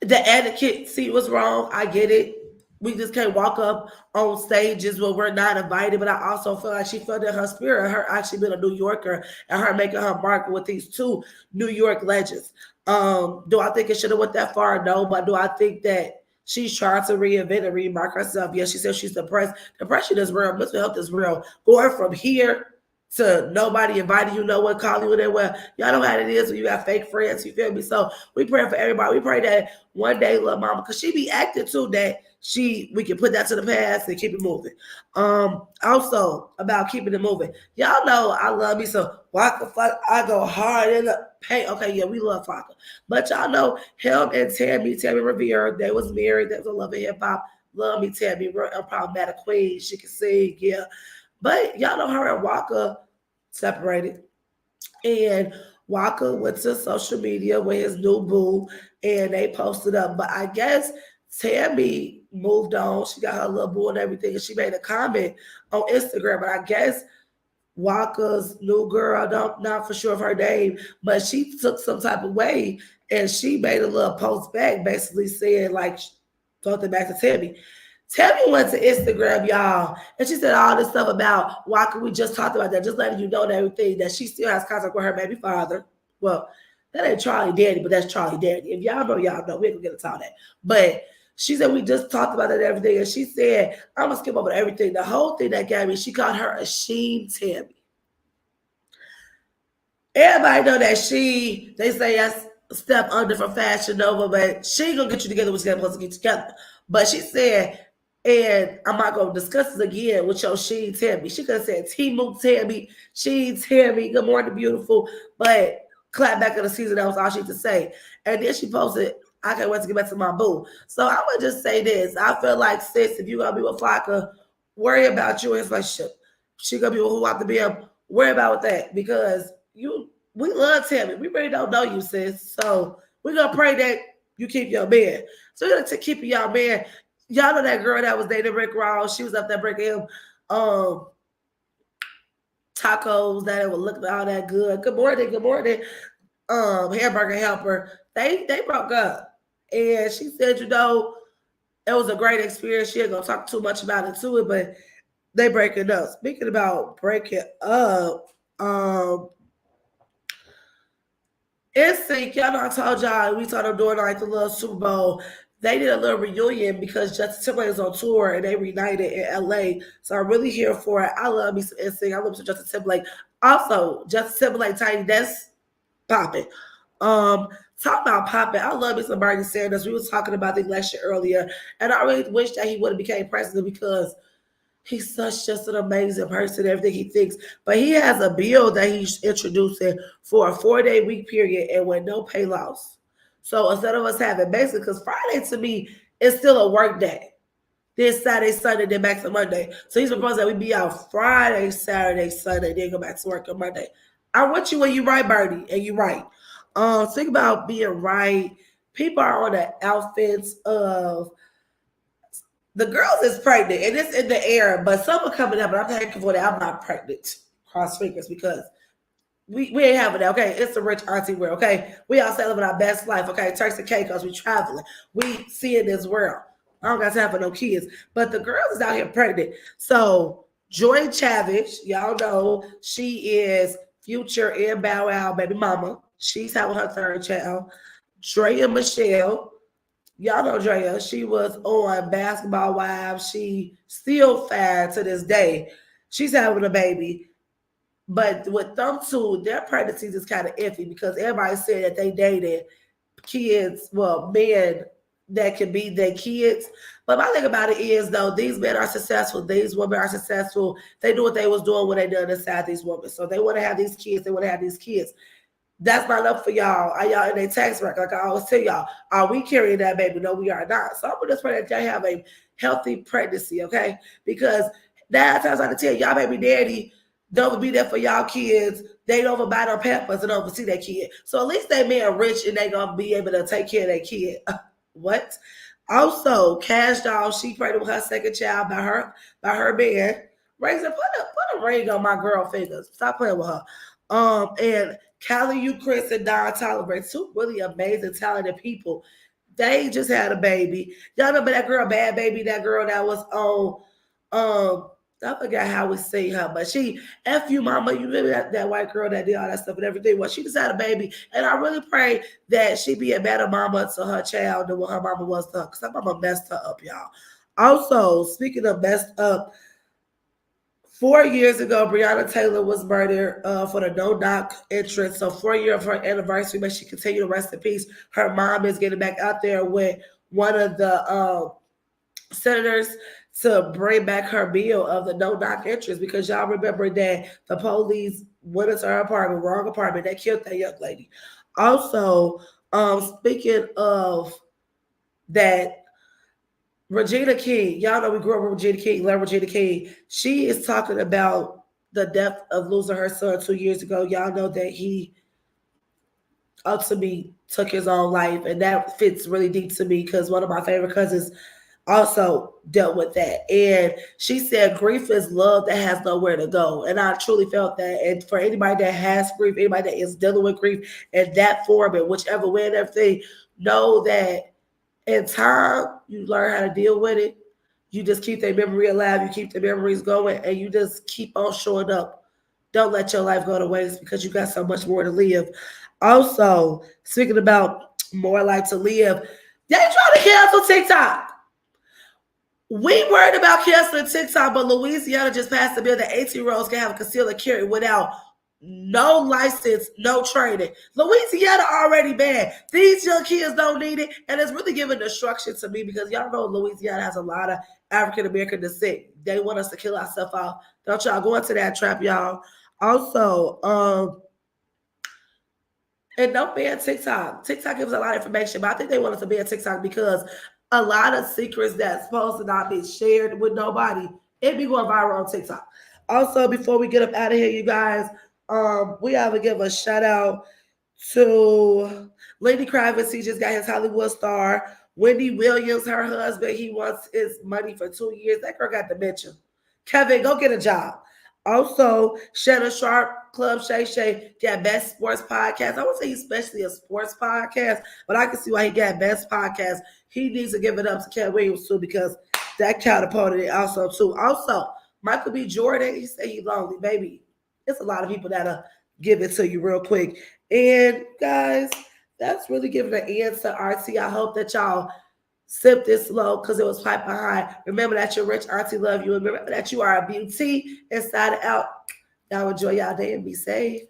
the etiquette see was wrong. I get it. We just can't walk up on stages where we're not invited. But I also feel like she felt in her spirit, her actually being a New Yorker and her making her mark with these two New York legends. Do I think it should have went that far? No, but do I think that she's trying to reinvent and remark herself? Yes, she says she's depressed. Depression is real. Mental health is real. Going from here to nobody inviting you, no one calling you, well, y'all know how it is when you got fake friends, you feel me? So we pray for everybody. We pray that one day, little mama, because she be acting too, that we can put that to the past and keep it moving. Also about keeping it moving. Y'all know I love me some Waka Flocka. I go hard in the paint. Okay, yeah, we love Flocka. But y'all know him and Tammy Rivera, they was married. They was a love of hip hop. Love me, Tammy, problematic queen. She can sing, yeah. But y'all know her and Waka separated. And Waka went to social media with his new boo and they posted up. But I guess Tammy moved on. She got her little boo and everything. And she made a comment on Instagram. But I guess Waka's new girl, not for sure of her name, but she took some type of way and she made a little post back basically saying like something back to Tammy. Tammy went to Instagram, y'all, and she said all this stuff about Waka. We just talked about that, just letting you know and everything that she still has contact with her baby father. Well, that ain't Charlie Daddy, but that's Charlie Daddy. If y'all know, y'all know. We ain't gonna get into all that. But she said we just talked about that and everything, and she said I'm gonna skip over everything. The whole thing that got me, she called her a sheen Tammy. Everybody know that they say that's a step under for Fashion Nova, but she ain't gonna get you together when she's supposed to get together. But she said, and I'm not gonna discuss this again with your Sheen Tammy. She could have said Timu Tammy, Sheen Tammy, good morning, beautiful. But clap back of the season, that was all she had to say. And then she posted, I can't wait to get back to my boo. So I would just say this. I feel like, sis, if you gonna be with Flocka, worry about you in his relationship. She gonna be with who want to be him, worry about that. Because we love Tammy. We really don't know you, sis. So we're gonna pray that you keep your man. So you're gonna keep your man. Y'all know that girl that was dating Rick Ross. She was up there breaking him tacos that would look all that good. Good morning, good morning. Hamburger helper. They broke up. And she said, it was a great experience. She ain't gonna talk too much about it to it, but they breaking up. Speaking about breaking up, NSYNC, y'all know I told y'all we told them during like the little Super Bowl. They did a little reunion because Justin Timberlake is on tour and they reunited in LA. So I'm really here for it. I love me some NSYNC. I love me some Justin Timberlake. Also, Justin Timberlake, Tiny Desk, popping. Talk about popping. I love me some Bernie Sanders. We were talking about the election earlier, and I really wish that he would have became president because he's such just an amazing person, everything he thinks. But he has a bill that he's introducing for a 4-day week period and with no pay loss. So instead of us having basically, because Friday to me is still a work day. Then Saturday, Sunday, then back to Monday. So he's proposing that we be out Friday, Saturday, Sunday, then go back to work on Monday. I want you when you right, Bernie, and you right. Think about being right. People are on the outfits of the girls is pregnant and it's in the air, but some are coming up, and I'm thankful for that I'm not pregnant. Cross fingers, because we ain't having that, okay? It's a rich auntie world, okay? We all living our best life, okay? Turks and Caicos, we traveling. We seeing this world. I don't got time for no kids. But the girls is out here pregnant. So Joy Chavich, y'all know she is Future and Bow Wow baby mama. She's having her third child. Dre and Michelle, Y'all know Drea. She was on Basketball Wives. She still fine to this day. She's having a baby. But with them two, their pregnancies is kind of iffy because everybody said that they dated kids, well, men that can be their kids. But my thing about it is though, these men are successful, these women are successful. They knew what they was doing when they done inside these women. So they want to have these kids, they want to have these kids. That's not enough for y'all. Are y'all in a tax record? Like I always tell y'all, are we carrying that baby? No, we are not. So I'm just praying that y'all have a healthy pregnancy, okay? Because 9 times out of 10, y'all baby daddy don't be there for y'all kids. They don't even buy their pampers and don't see their kid. So at least they men rich and they gonna be able to take care of their kid. What? Also, Cash Doll, she pregnant with her second child by her man. Razor, put a ring on my girl fingers. Stop playing with her. And Callie, you, Chris, and Don Tolliver, two really amazing, talented people. They just had a baby. Y'all remember that girl, Bad Baby, that girl that was on, I forgot how we say her, but she, F you, mama, you remember that white girl that did all that stuff and everything? Well, she just had a baby. And I really pray that she be a better mama to her child than what her mama was to her, because her mama messed her up, y'all. Also, speaking of messed up, 4 years ago, Breonna Taylor was murdered for the no knock entrance. So 4 year of her anniversary, may she continue to rest in peace. Her mom is getting back out there with one of the senators to bring back her bill of the no knock entrance, because y'all remember that the police went into her apartment, wrong apartment, they killed that young lady. Also, speaking of that, Regina King, y'all know we grew up with Regina King, love Regina King. She is talking about the death of losing her son 2 years ago. Y'all know that he ultimately took his own life, and that fits really deep to me because one of my favorite cousins also dealt with that. And she said grief is love that has nowhere to go. And I truly felt that. And for anybody that has grief, anybody that is dealing with grief in that form, and whichever way and everything, know that in time you learn how to deal with it. You just keep their memory alive, you keep the memories going, and you just keep on showing up. Don't let your life go to waste because you got so much more to live. Also, speaking about more life to live, they trying to cancel TikTok. We worried about canceling TikTok, but Louisiana just passed a bill that 18-year-olds can have a concealed carry without no license, no training. Louisiana already banned. These young kids don't need it, and it's really giving destruction to me because y'all know Louisiana has a lot of African American descent. They want us to kill ourselves off. Don't y'all go into that trap, y'all. Also, and don't ban TikTok. TikTok gives a lot of information, but I think they want us to ban TikTok because a lot of secrets that's supposed to not be shared with nobody, it be going viral on TikTok. Also, before we get up out of here, you guys, we have to give a shout out to Lenny Kravitz. He just got his Hollywood star. Wendy Williams, her husband, he wants his money for 2 years. That girl got dementia. Kevin, go get a job. Also, Shannon Sharp, Club Shay Shay got Best Sports Podcast. I would say especially a sports podcast, but I can see why he got Best Podcast. He needs to give it up to Cat Williams too, because that catapulted it also too. Also, Michael B. Jordan, he said he's lonely, baby. It's a lot of people that'll give it to you real quick. And guys, that's really giving an end to RT. I hope that y'all sip this slow because it was piping high. Remember that you're rich, auntie love you. And remember that you are a beauty inside and out. Y'all enjoy y'all day and be safe.